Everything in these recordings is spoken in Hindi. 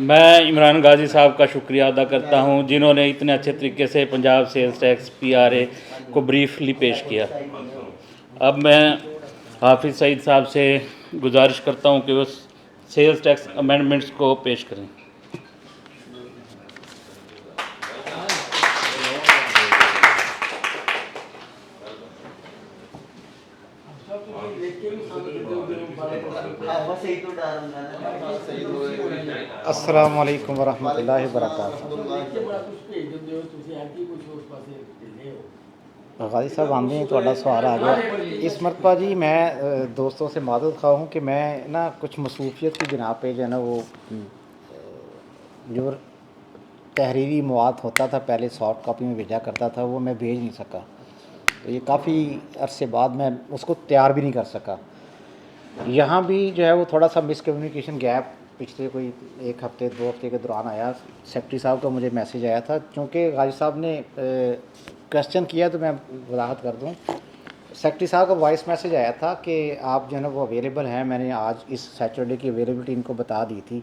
मैं इमरान गाजी साहब का शुक्रिया अदा करता हूं जिन्होंने इतने अच्छे तरीके से पंजाब सेल्स टैक्स PRA को ब्रीफली पेश किया। अब मैं हाफिज़ सईद साहब से गुजारिश करता हूं कि वो सेल्स टैक्स अमेंडमेंट्स को पेश करें। अस्सलाम वालेकुम वरहमतुल्लाहि वबरकातुहू। गाजी साहब आमदी थोड़ा सवाल आ गया इस मरतबा जी। मैं दोस्तों से मादद खा हूँ कि मैं ना कुछ मसरूफियत की बिना पे जो है ना वो जो तहरीरी मवाद होता था पहले सॉफ्ट कॉपी में भेजा करता था वो मैं भेज नहीं सका। तो ये काफ़ी अरसे बाद मैं उसको तैयार भी नहीं कर सका। यहाँ भी जो है वो थोड़ा सा मिसकम्युनिकेशन गैप पिछले कोई एक हफ़्ते 2 हफ़्ते के दौरान आया। सेक्रेटरी साहब का मुझे मैसेज आया था, क्योंकि गाजी साहब ने क्वेश्चन किया तो मैं वजाहत कर दूँ। सेक्रेटरी साहब का वॉइस मैसेज आया था कि आप जो है ना वो अवेलेबल हैं। मैंने आज इस सैटरडे की अवेलेबिलिटी इनको बता दी थी,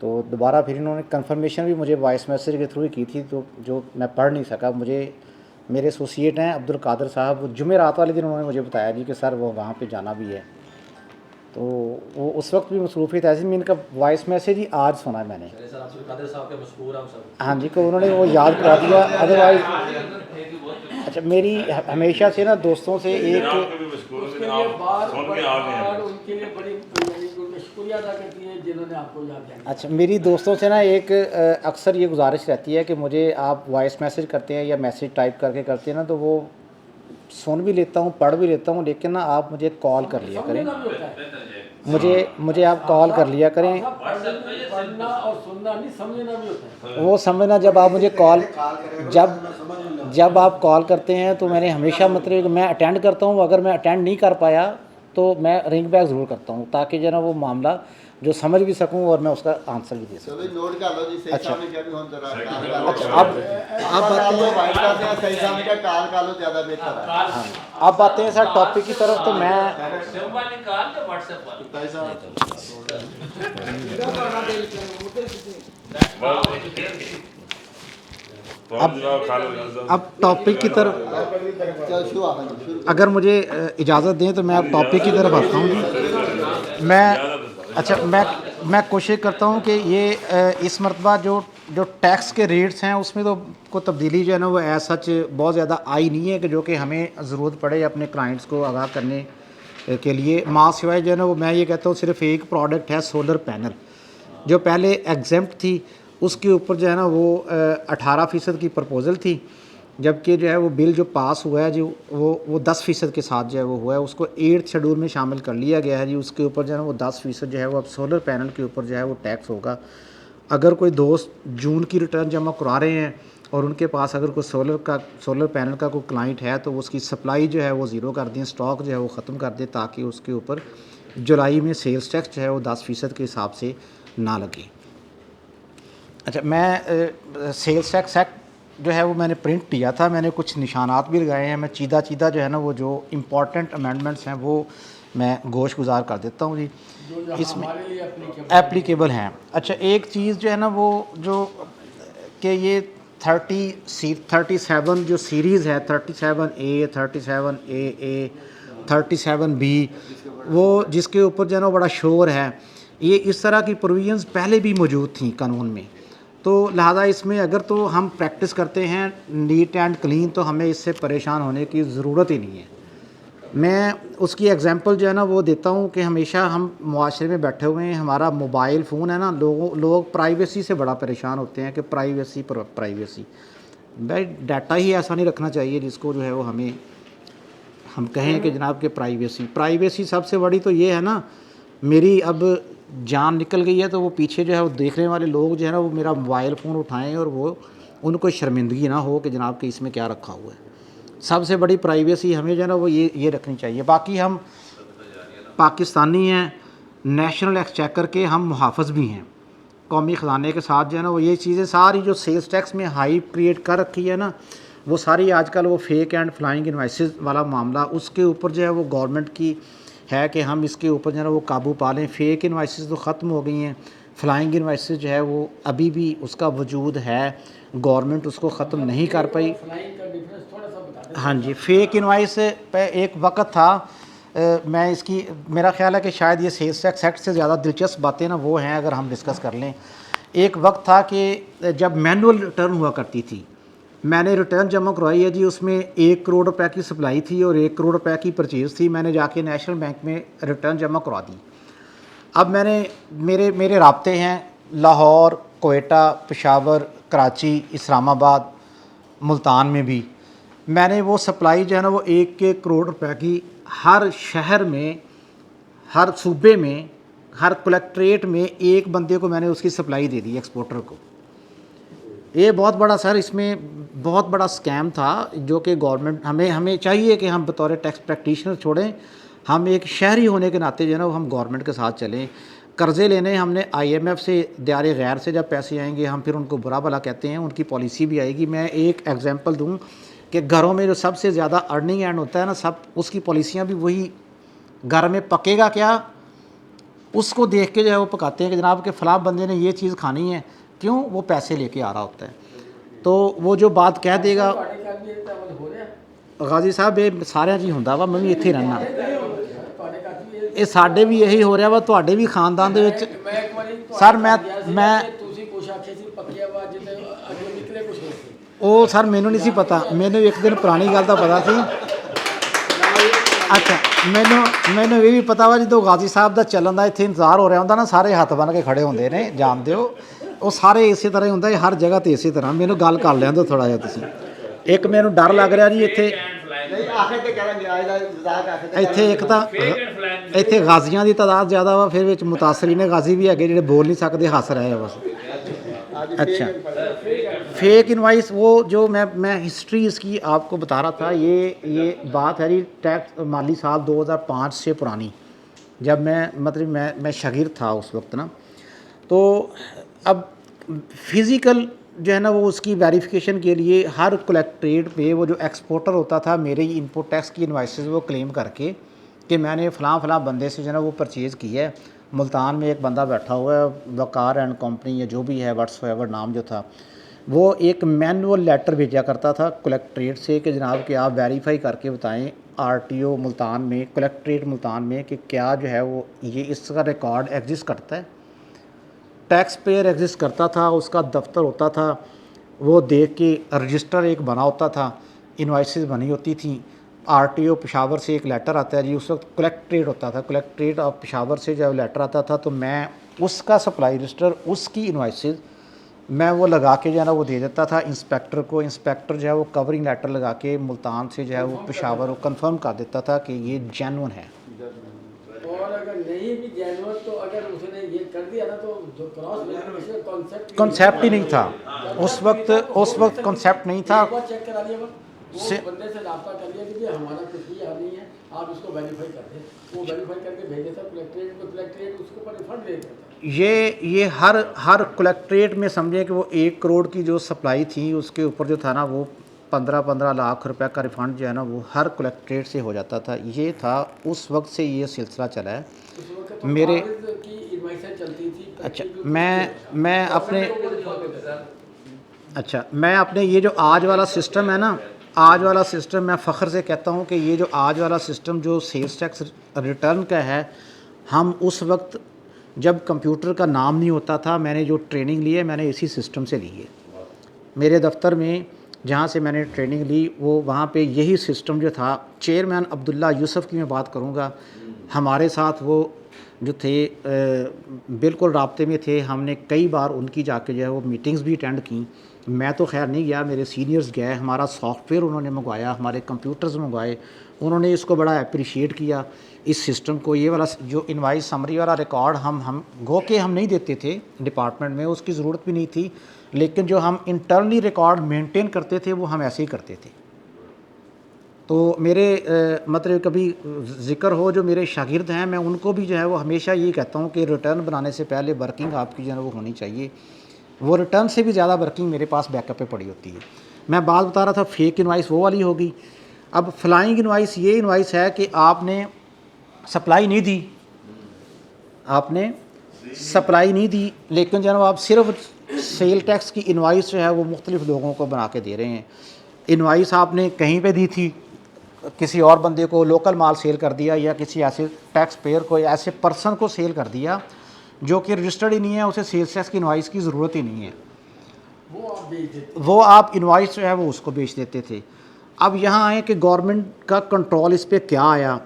तो दोबारा फिर इन्होंने कंफर्मेशन भी मुझे वॉइस मैसेज के थ्रू ही की थी, तो जो मैं पढ़ नहीं सका। मुझे मेरे एसोसिएट हैं अब्दुल कादिर साहब, वो जुमेरात वाले दिन उन्होंने मुझे बताया जी कि सर वो वहाँ पे जाना भी है। तो वो उस वक्त भी मसरूफियत ऐसी, मैं इनका वॉइस मैसेज ही आज सुना है मैंने। हाँ जी, को उन्होंने वो याद करा दिया। अदरवाइज अच्छा, मेरी हमेशा से ना दोस्तों से एक अच्छा मेरी दोस्तों से ना एक अक्सर ये गुजारिश रहती है कि मुझे आप वॉइस मैसेज करते हैं या मैसेज टाइप करके करते हैं ना, तो वो सुन भी लेता हूँ, पढ़ भी लेता हूँ, लेकिन ना आप मुझे कॉल कर लिया करें। मुझे आप कॉल कर लिया करें। पढ़ना और सुनना नहीं, समझना भी होता है। वो समझना जब आप मुझे कॉल जब आप कॉल करते हैं तो मैंने हमेशा मतलब मैं अटेंड करता हूँ। अगर मैं अटेंड नहीं कर पाया तो मैं रिंग बैक ज़रूर करता हूँ, ताकि जो है ना वो मामला जो समझ भी सकूं और मैं उसका आंसर भी दे सकूं। अच्छा अब बातें हैं सर टॉपिक की तरफ। तो मैं अब टॉपिक की तरफ अगर मुझे इजाज़त दें तो मैं अब टॉपिक की तरफ आता हूँ। मैं कोशिश करता हूँ कि ये इस मरतबा जो टैक्स के रेट्स हैं उसमें तो को तब्दीली जो है ना वो ऐसा सच बहुत ज़्यादा आई नहीं है कि जो कि हमें ज़रूरत पड़े अपने क्लाइंट्स को आगाह करने के लिए। माँ सिवाय जो है ना वो मैं ये कहता हूँ सिर्फ एक प्रोडक्ट है सोलर पैनल, जो पहले एग्जेम्प्ट थी। उसके ऊपर जो है ना वो 18% की प्रपोज़ल थी, जबकि जो है वो बिल जो पास हुआ है जी वो 10% के साथ जो है वो हुआ है। उसको 8th शेड्यूल में शामिल कर लिया गया है जी। उसके ऊपर जो है ना वो 10% जो है वो अब सोलर पैनल के ऊपर जो है वो टैक्स होगा। अगर कोई दोस्त जून की रिटर्न जमा करा रहे हैं और उनके पास अगर कोई सोलर पैनल का कोई क्लाइंट है तो उसकी सप्लाई जो है वो ज़ीरो कर दें, स्टॉक जो है वो ख़त्म कर दें, ताकि उसके ऊपर जुलाई में सेल्स टैक्स जो है वो 10% के हिसाब से ना लगे। अच्छा, मैं सेल्स टैक्स एक्ट जो है वो मैंने प्रिंट किया था, मैंने कुछ निशानात भी लगाए हैं। मैं चीदा जो है ना वो जो इम्पॉर्टेंट अमेंडमेंट्स हैं वो मैं गोश गुजार कर देता हूँ जी, इसमें एप्लीकेबल हैं। अच्छा, एक चीज़ जो है ना वो जो कि ये 37 जो सीरीज़ है 37A 37AA 37B वो जिसके ऊपर जो है ना बड़ा शोर है, ये इस तरह की प्रोविजंस पहले भी मौजूद थी कानून में। तो लिहाजा इसमें अगर तो हम प्रैक्टिस करते हैं नीट एंड क्लीन तो हमें इससे परेशान होने की ज़रूरत ही नहीं है। मैं उसकी एग्जांपल जो है ना वो देता हूँ कि हमेशा हम मुआशरे में बैठे हुए हैं, हमारा मोबाइल फ़ोन है ना, लोग प्राइवेसी से बड़ा परेशान होते हैं कि प्राइवेसी भाई डाटा ही ऐसा नहीं रखना चाहिए जिसको जो है वो हम कहें कि जनाब कि प्राइवेसी सबसे बड़ी तो ये है ना, मेरी अब जान निकल गई है तो वो पीछे जो है वो देखने वाले लोग जो है ना वो मेरा मोबाइल फ़ोन उठाएं और वो उनको शर्मिंदगी ना हो कि जनाब कि इसमें क्या रखा हुआ है। सबसे बड़ी प्राइवेसी हमें जो है ना वो ये रखनी चाहिए। बाकी हम पाकिस्तानी हैं, नेशनल एक्सचेकर के हम मुहाफ़िज़ भी हैं, कौमी ख़जाने के साथ जो है ना वो ये चीज़ें सारी जो सेल्स टैक्स में हाइप क्रिएट कर रखी है ना, वो सारी आजकल वो फेक एंड फ्लाइंग इन्वाइसेस वाला मामला, उसके ऊपर जो है वो गवर्नमेंट की है कि हम इसके ऊपर जो है वो काबू पा लें। फ़ेक इन्वाइसेस तो ख़त्म हो गई हैं, फ्लाइंग इन्वाइसेस जो है वो अभी भी उसका वजूद है, गवर्नमेंट उसको ख़त्म नहीं कर पाई। फ्लाइंग का डिफरेंस थोड़ा सा बता दें। हाँ जी, फ़ेक इन्वाइस पे एक वक्त था, मैं इसकी मेरा ख्याल है कि शायद ये सेल्स टैक्स एक्ट से ज़्यादा दिलचस्प बातें ना वो हैं, अगर हम डिस्कस कर लें। एक वक्त था कि जब मैनुअल रिटर्न हुआ करती थी, मैंने रिटर्न जमा करवाई है जी, उसमें 1 करोड़ रुपए की सप्लाई थी और 1 करोड़ रुपए की परचेज़ थी। मैंने जाके नेशनल बैंक में रिटर्न जमा करवा दी। अब मैंने मेरे राब्ते हैं लाहौर, कोयटा, पेशावर, कराची, इस्लामाबाद, मुल्तान में भी। मैंने वो सप्लाई जो है ना वो 1 करोड़ रुपए की हर शहर में, हर सूबे में, हर कलेक्ट्रेट में एक बंदे को मैंने उसकी सप्लाई दे दी, एक्सपोर्टर को। ये बहुत बड़ा सर, इसमें बहुत बड़ा स्कैम था जो कि गवर्नमेंट हमें चाहिए कि हम बतौर टैक्स प्रैक्टिशनर छोड़ें, हम एक शहरी होने के नाते जो है ना हम गवर्नमेंट के साथ चलें। कर्ज़े लेने हमने IMF से, दियारे गैर से जब पैसे आएंगे हम फिर उनको बुरा भला कहते हैं, उनकी पॉलिसी भी आएगी। मैं एक एग्जांपल दूं कि घरों में जो सबसे ज़्यादा अर्निंग एंड होता है ना, सब उसकी पॉलिसियाँ भी वही, घर में पकेगा क्या उसको देख के जो है वो पकाते हैं कि जनाब के फ़लाँ बंदे ने ये चीज़ खानी है, क्यों, वो पैसे लेके आ रहा होता है। तो वो जो बात कह देगा ਤੁਹਾਡੇ ਘਰ ਵੀ ਇਹ ਤਾਂ ਅਮਲ ਹੋ ਰਿਹਾ। गाजी साहब, ये सारिਆਂ 'ਚ ਹੀ ਹੁੰਦਾ ਵਾ, मैं भी ਇੱਥੇ ਰਹਿਣਾ। ਤੁਹਾਡੇ ਘਰ ਵੀ ਇਹ ਇਹ ਸਾਡੇ ਵੀ ਇਹੀ ਹੋ ਰਿਹਾ ਵਾ, ਤੁਹਾਡੇ ਵੀ ਖਾਨਦਾਨ ਦੇ ਵਿੱਚ। ਮੈਂ ਇੱਕ ਵਾਰੀ ਸਰ ਮੈਂ ਤੁਸੀਂ ਕੁਛ ਆਖੇ ਸੀ ਪੱਕਿਆ ਵਾ ਜਿੱਤੇ ਅੱਗੇ ਨਿਕਲੇ ਕੁਛ ਹੋਰ ਸੀ। ਉਹ ਸਰ ਮੈਨੂੰ ਨਹੀਂ ਸੀ ਪਤਾ, ਮੈਨੂੰ ਇੱਕ ਦਿਨ ਪੁਰਾਣੀ ਗੱਲ ਦਾ ਪਤਾ ਸੀ। ਅੱਛਾ, ਮੈਨੂੰ ਇਹ ਵੀ ਪਤਾ ਵਾ ਜਦੋਂ ਗਾਜ਼ੀ ਸਾਹਿਬ ਦਾ ਚੱਲਣ ਦਾ ਇੱਥੇ ਇੰਤਜ਼ਾਰ ਹੋ ਰਿਹਾ ਹੁੰਦਾ ਨਾ, ਸਾਰੇ ਹੱਥ ਬੰਨ੍ਹ ਕੇ ਖੜੇ ਹੁੰਦੇ ਨੇ, ਜਾਣਦੇ ਹੋ, ਉਹ ਸਾਰੇ ਇਸੇ ਤਰ੍ਹਾਂ ਹੀ ਹੁੰਦਾ, ਇਹ ਹਰ ਜਗ੍ਹਾ ਤੇ ਇਸੇ ਤਰ੍ਹਾਂ। ਮੈਨੂੰ ਗੱਲ ਕਰ ਲੈਣ ਦਿਓ ਥੋੜ੍ਹਾ ਜਿਹਾ ਤੁਸੀਂ। ਇੱਕ ਮੈਨੂੰ ਡਰ ਲੱਗ ਰਿਹਾ ਜੀ ਇੱਥੇ ਇੱਕ ਤਾਂ ਇੱਥੇ ਗਾਜ਼ੀਆਂ ਦੀ ਤਾਦਾਦ ਜ਼ਿਆਦਾ ਵਾ, ਫਿਰ ਵਿੱਚ ਮੁਤਾਸਰੀਨ ਗਾਜ਼ੀ ਵੀ ਹੈਗੇ ਜਿਹੜੇ ਬੋਲ नहीं सकते, हंस रहे हैं बस। अच्छा, फेक इनवाइस वो जो मैं हिस्ट्री इसकी आपको बता रहा था, ये बात है जी टैक्स माली साल 2005 से पुरानी, जब मैं शागिर्द था उस वक्त ना। तो अब फ़िज़िकल जो है ना वो उसकी वेरिफिकेशन के लिए हर कलेक्ट्रेट पे वो जो एक्सपोर्टर होता था मेरे ही इनपुट टैक्स की इनवाइसेस वो क्लेम करके कि मैंने फ़लाँ बंदे से जो है ना वो परचेज़ की है। मुल्तान में एक बंदा बैठा हुआ है, वकार एंड कंपनी या जो भी है व्हाट्सएवर नाम जो था, वो एक मैनुअल लेटर भेजा करता था कलेक्ट्रेट से कि जनाब कि आप वेरीफाई करके बताएं RTO मुल्तान में, कलेक्ट्रेट मुल्तान में, कि क्या जो है वो ये इसका रिकॉर्ड एग्जिस्ट करता है। टैक्स पेयर एग्जिस्ट करता था, उसका दफ्तर होता था, वो देख के रजिस्टर एक बना होता था, इनवाइसेस बनी होती थी। RTO पेशावर से एक लेटर आता है जी, उस वक्त कलेक्ट्रेट होता था, कलेक्ट्रेट ऑफ पेशावर से जब लेटर आता था तो मैं उसका सप्लाई रजिस्टर, उसकी इनवाइसेस मैं वो लगा के जो है ना वो दे देता था इंस्पेक्टर को। इंस्पेक्टर जो है वो कवरिंग लेटर लगा के मुल्तान से जो है वो पेशावर को कंफर्म कर देता था कि ये जेन्युइन है। और अगर नहीं भी जेन्युइन तो अगर उसने ये कर दिया ना तो जो क्रॉस वेरिफिकेशन कॉन्सेप्ट ही नहीं था उस वक्त कॉन्सेप्ट नहीं था। चेक करा लिया वो बंदे से राब्ता कर लिया कि हमारा कुछ भी यहाँ नहीं है, आप इसको वेरीफाई कर दें। वो वेरीफाई करके भेज देता कलेक्ट्रेट को, कलेक्ट्रेट उसके ऊपर रिफंड दे देता। ये हर कलेक्ट्रेट में समझे कि वो 1 करोड़ की जो सप्लाई थी उसके ऊपर जो था ना वो 15-15 लाख रुपए का रिफ़ंड जो है ना वो हर कलेक्ट्रेट से हो जाता था। ये था उस वक्त से ये सिलसिला चला है मेरे। अच्छा, मैं अपने ये जो आज वाला सिस्टम है ना, आज वाला सिस्टम मैं फ़ख्र से कहता हूँ कि ये जो आज वाला सिस्टम जो सेल्स टैक्स रिटर्न का है, हम उस वक्त जब कंप्यूटर का नाम नहीं होता था, मैंने जो ट्रेनिंग ली है मैंने इसी सिस्टम से ली है। मेरे दफ्तर में जहाँ से मैंने ट्रेनिंग ली वो वहाँ पे यही सिस्टम जो था, चेयरमैन अब्दुल्ला यूसुफ की मैं बात करूँगा, हमारे साथ वो जो थे बिल्कुल राब्ते में थे। हमने कई बार उनकी जाके जो है वो मीटिंग्स भी अटेंड की। मैं तो खैर नहीं गया, मेरे सीनियर्स गए, हमारा सॉफ्टवेयर उन्होंने मंगवाया, हमारे कंप्यूटर्स मंगवाए, उन्होंने इसको बड़ा अप्रिशिएट किया इस सिस्टम को। ये वाला जो इनवाइस समरी वाला रिकॉर्ड हम गो के हम नहीं देते थे डिपार्टमेंट में, उसकी ज़रूरत भी नहीं थी, लेकिन जो हम इंटरनली रिकॉर्ड मेंटेन करते थे वो हम ऐसे ही करते थे। तो मेरे मतलब कभी ज़िक्र हो जो मेरे शागिर्द हैं, मैं उनको भी जो है वो हमेशा ये कहता हूँ कि रिटर्न बनाने से पहले वर्किंग आपकी जो है वो होनी चाहिए। वो रिटर्न से भी ज़्यादा वर्किंग मेरे पास बैकअप पे पड़ी होती है। मैं बात बता रहा था फेक इनवाइस वो वाली होगी। अब फ्लाइंग इनवाइस ये इनवाइस है कि आपने सप्लाई नहीं दी, आपने सप्लाई नहीं दी, लेकिन जनाब आप सिर्फ सेल टैक्स की इनवाइस जो है वो मुख्तलिफ लोगों को बना के दे रहे हैं। इनवाइस आपने कहीं पे दी थी, किसी और बंदे को लोकल माल सेल कर दिया, या किसी ऐसे टैक्स पेयर को या ऐसे पर्सन को सेल कर दिया जो कि रजिस्टर्ड ही नहीं है, उसे सेल्स टैक्स की इनवाइस की ज़रूरत ही नहीं है, वो आप इनवाइस जो है वो उसको बेच देते थे। अब यहाँ आए कि गवर्नमेंट का कंट्रोल इस पर क्या आया,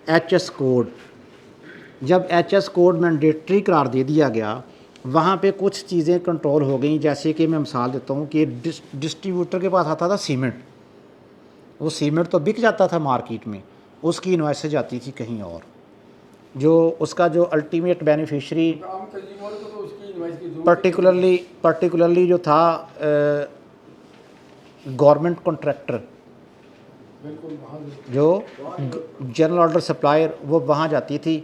HS कोड। जब HS कोड मैंडेटरी करार दे दिया गया, वहाँ पे कुछ चीज़ें कंट्रोल हो गई। जैसे कि मैं मिसाल देता हूँ कि डिस्ट्रीब्यूटर के पास आता था सीमेंट, वो सीमेंट तो बिक जाता था मार्केट में, उसकी इन्वाइस जाती थी कहीं और, जो उसका जो अल्टीमेट बेनिफिशरी पर्टिकुलरली जो था गवर्नमेंट कॉन्ट्रैक्टर, जो जनरल ऑर्डर सप्लायर, वो वहाँ जाती थी।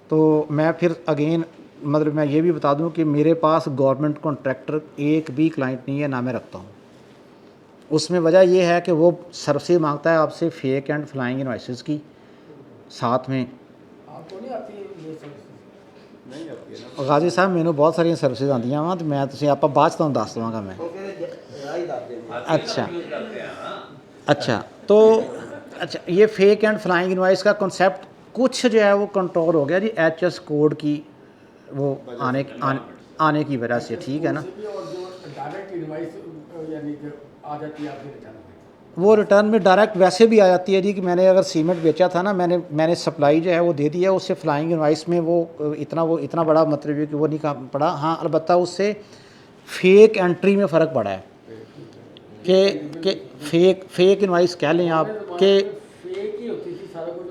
तो मैं फिर अगेन मतलब मैं ये भी बता दूं कि मेरे पास गवर्नमेंट कॉन्ट्रैक्टर एक भी क्लाइंट नहीं है, ना मैं रखता हूँ। उसमें वजह ये है कि वो सर्विस मांगता है आपसे फेक एंड फ्लाइंग इनवाइसेस की, साथ में आपको नहीं आती ये सर्विस? गाजी साहब मैंने बहुत सारिया सर्विस आदि वा, तो मैं तुसीं आप बाद तुहानूं दस देवांगा मैं। अच्छा तो अच्छा, ये फेक एंड फ्लाइंग इनवाइस का कॉन्सेप्ट कुछ जो है वो कंट्रोल हो गया जी HS कोड की वो आने की वजह से, ठीक है ना। और जो डायरेक्ट इनवाइस यानी कि आ जाती है आपके रिटर्न में, वो रिटर्न में डायरेक्ट वैसे भी आ जाती है जी कि मैंने अगर सीमेंट बेचा था ना, मैंने सप्लाई जो है वो दे दिया, उससे फ्लाइंग इनवाइस में वो इतना बड़ा मतलब है कि वो नहीं पड़ा। हाँ अलबत्ता उससे फेक एंट्री में फ़र्क पड़ा है कि फेक इनवाइस कह लें आप कि फेक ही होती थी सारा कुछ,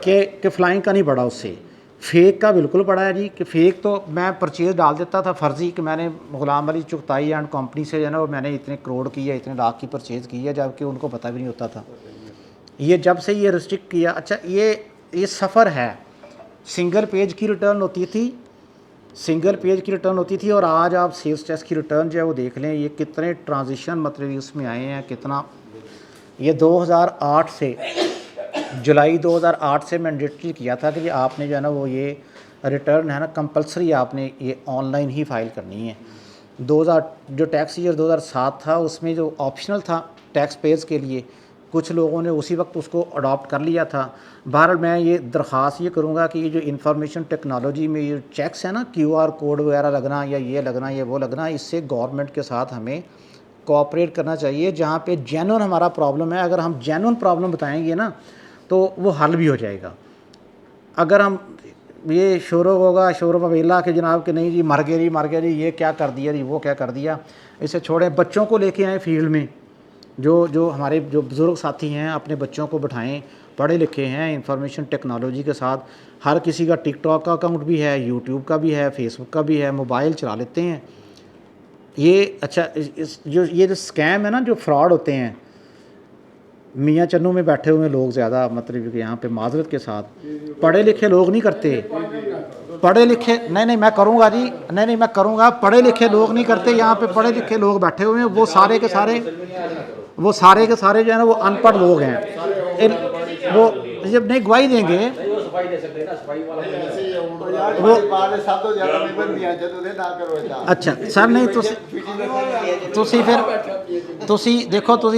कि फ्लाइंग का नहीं पड़ा, उससे फ़ेक का बिल्कुल पड़ा है जी। कि फ़ेक तो मैं परचेज़ डाल देता था फ़र्ज़ी कि मैंने गुलाम अली चुगताई एंड कंपनी से जो है ना वो मैंने इतने करोड़ की है, इतने लाख की परचेज़ की है, जबकि उनको पता भी नहीं होता था। ये जब से ये रिस्ट्रिक्ट किया, अच्छा ये सफ़र है, सिंगल पेज की रिटर्न होती थी, और आज आप सेल्स टैक्स की रिटर्न जो है वो देख लें, ये कितने ट्रांजिशन मतलब उसमें आए हैं, कितना। ये 2008 से जुलाई 2008 से मैंडेटरी किया था कि आपने जो है ना वो ये रिटर्न है ना कंपलसरी आपने ये ऑनलाइन ही फाइल करनी है। 2000 जो टैक्स ईयर 2007 था उसमें जो ऑप्शनल था टैक्स पेयर्स के लिए, कुछ लोगों ने उसी वक्त उसको अडॉप्ट कर लिया था। बहरहाल मैं ये दरख्वास्त ये करूँगा कि ये जो इंफॉर्मेशन टेक्नोलॉजी में ये चेक्स है ना, QR कोड वगैरह लगना या ये लगना या वो लगना, इससे गवर्नमेंट के साथ हमें कोऑपरेट करना चाहिए। जहाँ पे जेन्युइन हमारा प्रॉब्लम है, अगर हम जेन्युइन प्रॉब्लम बताएंगे ना तो वो हल भी हो जाएगा। अगर हम ये शोर वेला के जनाब के नहीं जी मर गया जी ये क्या कर दिया जी वो क्या कर दिया, इसे छोड़ें। बच्चों को लेके आए फील्ड में, जो हमारे जो बुज़ुर्ग साथी हैं अपने बच्चों को बिठाएं, पढ़े लिखे हैं, इंफॉर्मेशन टेक्नोलॉजी के साथ। हर किसी का टिकटॉक का अकाउंट भी है, यूट्यूब का भी है, फेसबुक का भी है, मोबाइल चला लेते हैं ये। अच्छा ये जो स्कैम है ना, जो फ्रॉड होते हैं, मियाँ चन्नू में बैठे हुए लोग ज़्यादा मतलब कि यहाँ पे माजरत के साथ पढ़े लिखे लोग नहीं करते, पढ़े लिखे नहीं मैं करूँगा जी, नहीं मैं करूँगा, पढ़े लिखे लोग नहीं करते। यहाँ पे पढ़े लिखे लोग बैठे हुए हैं, वो सारे के सारे जो है ना वो अनपढ़ लोग हैं। वो जब नहीं गवाही देंगे वो अच्छा सर नहीं तुसी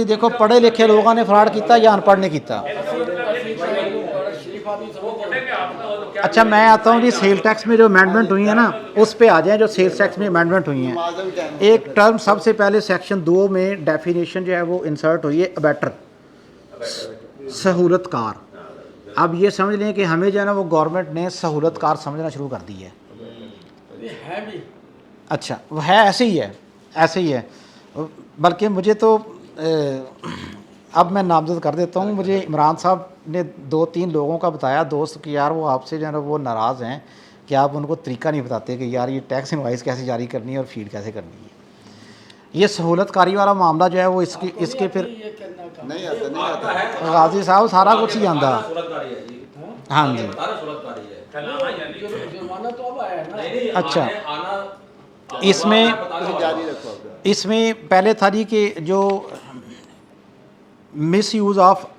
देखो पढ़े लिखे लोगों ने फ्रॉड किया या अनपढ़ ने किया। अच्छा मैं आता हूँ जी सेल टैक्स में जो अमेंडमेंट हुई है ना उस पे आ जाएं, जो सेल्स टैक्स में अमेंडमेंट हुई हैं। एक टर्म सबसे पहले सेक्शन 2 में डेफिनेशन जो है वो इंसर्ट हुई है, अबैटर, सहूलतकार। अब ये समझ लें कि हमें जो है ना वो गवर्नमेंट ने सहूलतकार समझना शुरू कर दी है भी। अच्छा वो है ऐसे ही है। बल्कि मुझे तो अब मैं नामजद कर देता हूँ। मुझे इमरान साहब ने 2-3 लोगों का बताया दोस्त कि यार वो आपसे जो है ना वो नाराज़ हैं कि आप उनको तरीका नहीं बताते कि यार ये टैक्स इनवाइस कैसे जारी करनी है और फीड कैसे करनी है। ये सहूलतकारी वाला मामला जो है वो इसके फिर नहीं आता गाजी साहब सारा कुछ ही आंदा। हाँ जी जुर्माना तो अब आया है ना। अच्छा इसमें पहले था जी कि जो miss use of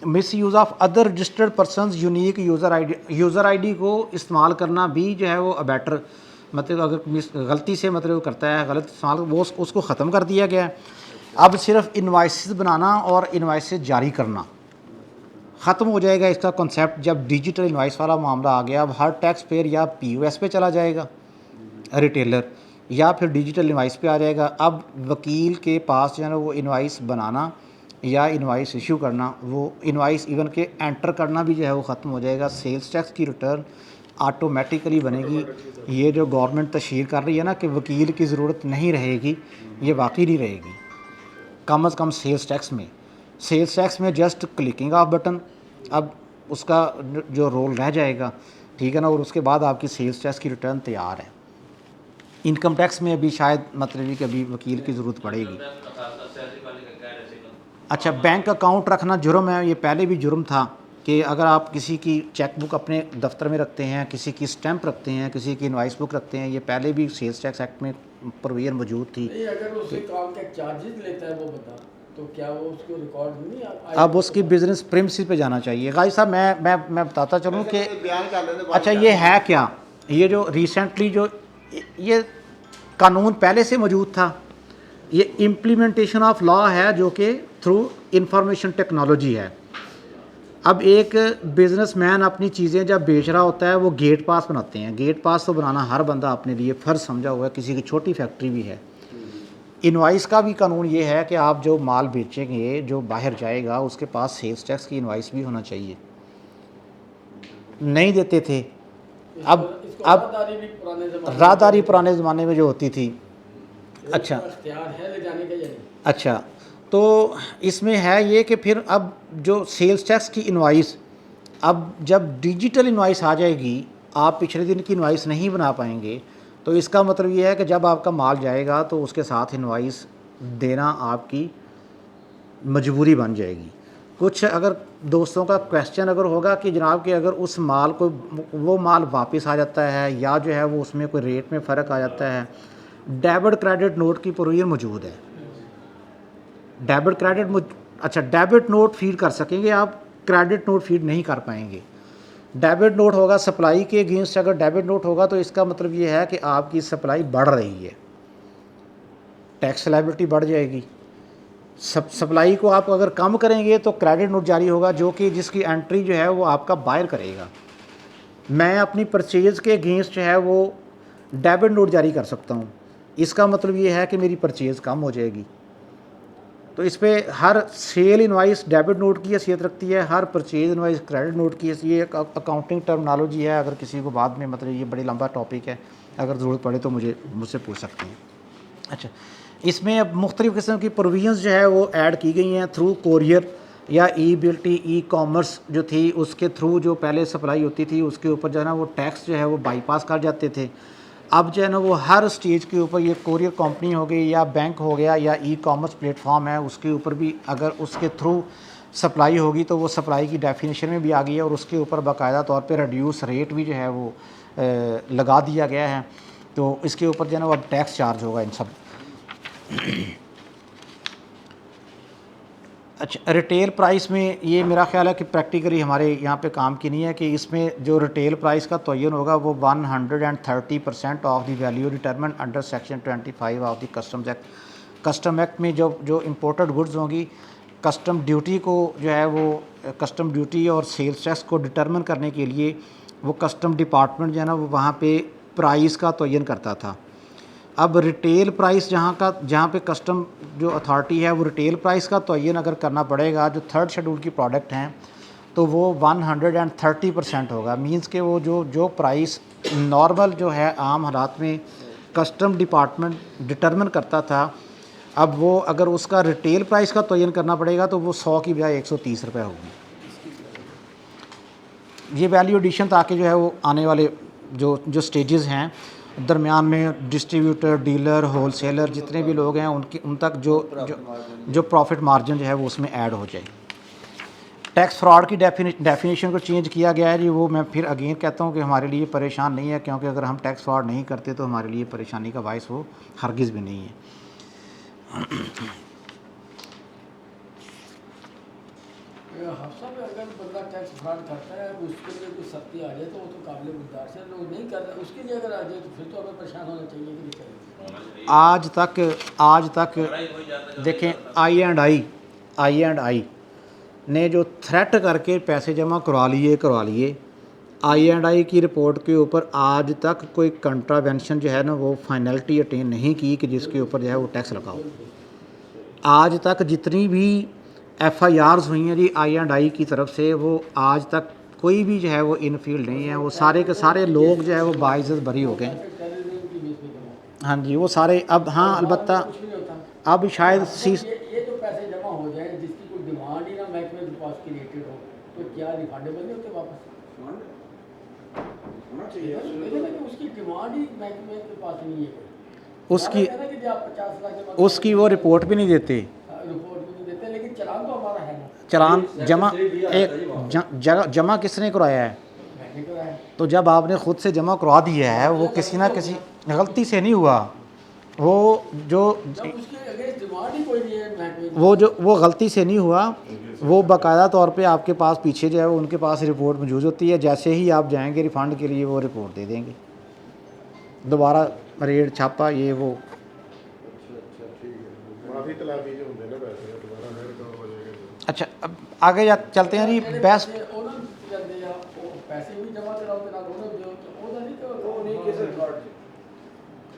miss use of other registered persons unique user ID को इस्तेमाल करना भी जो है वो अबैटर मतलब अगर गलती से मतलब वो करता है गलत इस्तेमाल वो उसको ख़त्म कर दिया गया है। अब सिर्फ इनवाइसेस बनाना और इनवाइसेस जारी करना ख़त्म हो जाएगा इसका कॉन्सेप्ट। जब डिजिटल इनवाइस वाला मामला आ गया अब हर टैक्स पेयर या पीओएस पे चला जाएगा रिटेलर या फिर डिजिटल इनवाइस पे आ जाएगा। अब वकील के पास जो है ना वो इनवाइस बनाना या इनवाइस इशू करना वो इनवाइस इवन के एंटर करना भी जो है वो ख़त्म हो जाएगा। सेल्स टैक्स की रिटर्न ऑटोमेटिकली बनेगी। ये जो गवर्नमेंट तशहीर कर रही है ना कि वकील की ज़रूरत नहीं रहेगी, ये वाकई नहीं रहेगी। कम अज़ कम सेल्स टैक्स में जस्ट क्लिकिंग ऑफ बटन अब उसका जो रोल रह जाएगा, ठीक है ना, और उसके बाद आपकी सेल्स टैक्स की रिटर्न तैयार है। इनकम टैक्स में अभी शायद मतलब कि अभी वकील की ज़रूरत पड़ेगी। अच्छा, बैंक अकाउंट रखना जुर्म है, ये पहले भी जुर्म था कि अगर आप किसी की चेक बुक अपने दफ्तर में रखते हैं, किसी की स्टैंप रखते हैं, किसी की इनवाइस बुक रखते हैं, ये पहले भी सेल्स टैक्स एक्ट में प्रोविजन मौजूद थी। नहीं, अगर उससे काम के चार्जेस लेता है वो बता तो क्या वो उसको रिकॉर्ड नहीं अब उसकी बिजनेस प्रेमिसेस पे जाना चाहिए। गाइस साहब मैं बताता चलूँ कि अच्छा ये है क्या, ये जो रिसेंटली जो ये कानून पहले से मौजूद था, ये इम्प्लीमेंटेशन ऑफ लॉ है जो कि थ्रू इंफॉर्मेशन टेक्नोलॉजी है। अब एक बिजनेसमैन अपनी चीज़ें जब बेच रहा होता है वो गेट पास बनाते हैं। गेट पास तो बनाना हर बंदा अपने लिए फ़र्ज़ समझा हुआ है, किसी की छोटी फैक्ट्री भी है। इनवाइस का भी कानून ये है कि आप जो माल बेचेंगे जो बाहर जाएगा उसके पास सेल्स टैक्स की इनवाइस भी होना चाहिए। नहीं देते थे। अब राहदारी पुराने ज़माने में जो होती थी। अच्छा है ले जाने का या नहीं? अच्छा, तो इसमें है ये कि फिर अब जो सेल्स टैक्स की इनवाइस, अब जब डिजिटल इनवाइस आ जाएगी आप पिछले दिन की इनवाइस नहीं बना पाएंगे, तो इसका मतलब ये है कि जब आपका माल जाएगा तो उसके साथ इनवाइस देना आपकी मजबूरी बन जाएगी। कुछ अगर दोस्तों का क्वेश्चन अगर होगा कि जनाब कि अगर उस माल को वो माल वापस आ जाता है या जो है वो उसमें कोई रेट में फ़र्क आ जाता है, डेबिट क्रेडिट नोट की प्रोविजन मौजूद है। डेबिट क्रेडिट अच्छा डेबिट नोट फीड कर सकेंगे आप, क्रेडिट नोट फीड नहीं कर पाएंगे। डेबिट नोट होगा सप्लाई के अगेंस्ट, अगर डेबिट नोट होगा तो इसका मतलब ये है कि आपकी सप्लाई बढ़ रही है, टैक्स लायबिलिटी बढ़ जाएगी। सप्लाई को आप अगर कम करेंगे तो क्रेडिट नोट जारी होगा जो कि जिसकी एंट्री जो है वो आपका बायर करेगा। मैं अपनी परचेज़ के अगेंस्ट जो है वो डेबिट नोट जारी कर सकता हूँ, इसका मतलब ये है कि मेरी परचेज़ कम हो जाएगी। तो इस पर हर सेल इनवाइस डेबिट नोट की हैसियत रखती है, हर परचेज इनवाइस क्रेडिट नोट की हैसियत। ये एक अकाउंटिंग टर्मिनोलॉजी है, अगर किसी को बाद में मतलब ये बड़ी लंबा टॉपिक है, अगर ज़रूरत पड़े तो मुझसे पूछ सकते हैं। अच्छा, इसमें अब मुख्तलिफ़ किस्म की प्रोविजंस जो है वो ऐड की गई हैं थ्रू कोरियर या ई बिल्टी ई कॉमर्स जो थी उसके थ्रू जो पहले सप्लाई होती थी उसके ऊपर जो है ना वो टैक्स जो है वो बाईपास कर जाते थे। अब जो है ना वो हर स्टेज के ऊपर ये कोरियर कंपनी हो गई या बैंक हो गया या ई कॉमर्स प्लेटफॉर्म है उसके ऊपर भी अगर उसके थ्रू सप्लाई होगी तो वो सप्लाई की डेफिनेशन में भी आ गई है और उसके ऊपर बाकायदा तौर पे रिड्यूस रेट भी जो है वो लगा दिया गया है। तो इसके ऊपर जो है ना वो अब टैक्स चार्ज होगा इन सब। अच्छा, रिटेल प्राइस में ये मेरा ख्याल है कि प्रैक्टिकली हमारे यहाँ पे काम की नहीं है कि इसमें जो रिटेल प्राइस का तयन होगा वो 130% of the value determined under section 25 of the customs act. Custom act में जो इंपोर्टेड गुड्स होंगी, कस्टम ड्यूटी को जो है वो कस्टम ड्यूटी और सेल्स टैक्स को डिटरमिन करने के लिए वो कस्टम डिपार्टमेंट जो है ना वो वहाँ पे प्राइस का तयन करता था। अब रिटेल प्राइस जहाँ पे कस्टम जो अथॉरिटी है वो रिटेल प्राइस का तयन अगर करना पड़ेगा जो थर्ड शेड्यूल की प्रोडक्ट हैं तो वो 130% होगा। मींस के वो जो प्राइस नॉर्मल जो है आम हालात में कस्टम डिपार्टमेंट डिटरमिन करता था, अब वो अगर उसका रिटेल प्राइस का तयन करना पड़ेगा तो वो 100 की बजाय 130 रुपये होगी। ये वैल्यू एडिशन ताकि जो है वो आने वाले जो स्टेजेस हैं दरमियान में डिस्ट्रीब्यूटर, डीलर, होलसेलर जितने भी लोग हैं उन तक जो प्रॉफिट मार्जिन जो है वो उसमें ऐड हो जाए। टैक्स फ्रॉड की डेफिनेशन को चेंज किया गया है जी। वो मैं फिर अगेन कहता हूँ कि हमारे लिए परेशान नहीं है, क्योंकि अगर हम टैक्स फ्रॉड नहीं करते तो हमारे लिए परेशानी का बायस वो हरगिज़ भी नहीं है। हादसा में अगर बंदा टैक्स फ्रॉड करता है उसके लिए कोई सख्ती आ जाए तो वो तो काबिल गुजार से लोग नहीं कर रहे, उसके लिए अगर आ जाए तो फिर तो हमें परेशान होना चाहिए कि नहीं करेंगे। आज तक देखें आई ने जो थ्रेट करके पैसे जमा करवा लिए आई की रिपोर्ट के ऊपर आज तक कोई कंट्रावेंशन जो है ना वो फाइनलिटी अटेन नहीं की कि जिसके ऊपर जो है वो टैक्स लगाओ। आज तक जितनी भी FIRs हुई हैं जी आई की तरफ से, वो आज तक कोई भी जो है वो इन फील्ड नहीं है, वो सारे के सारे लोग जो है वो बाइज्जत बरी हो गए। हाँ जी, वो सारे अब हाँ अलबत्ता कुछ नहीं होता। अब शायद ये जो पैसे जमा हो जाए जिसकी कोई डिमांड ही ना महकमे के पास क्रिएटेड हो तो क्या रिफंडेबल नहीं होते वापस? उसकी डिमांड ही महकमे के पास नहीं है। उसकी कहना कि आप 50 लाख जमा उसकी वो रिपोर्ट भी नहीं देते, रिपोर्ट भी नहीं देते, लेकिन चलान तो हमारा है ना, चालान जमा किसने करवाया है? मैंने कराया। तो जब आपने खुद से जमा करवा दिया है, वो किसी ना किसी गलती से नहीं हुआ, वो जो जब उसके अगेंस्ट डिमांड ही कोई नहीं है महकमे वो गलती से नहीं हुआ, वो बाकायदा तौर पे आपके पास पीछे जो है वो उनके पास रिपोर्ट मौजूद होती है। जैसे ही आप जाएंगे रिफ़ंड के लिए वो रिपोर्ट दे देंगे, दोबारा रेड छापा ये वो। अच्छा अब आगे चलते हैं जी। बेस्ट पैसे भी जमा कराओ तो ना दोनों दियो तो वो नहीं तो वो नहीं किसी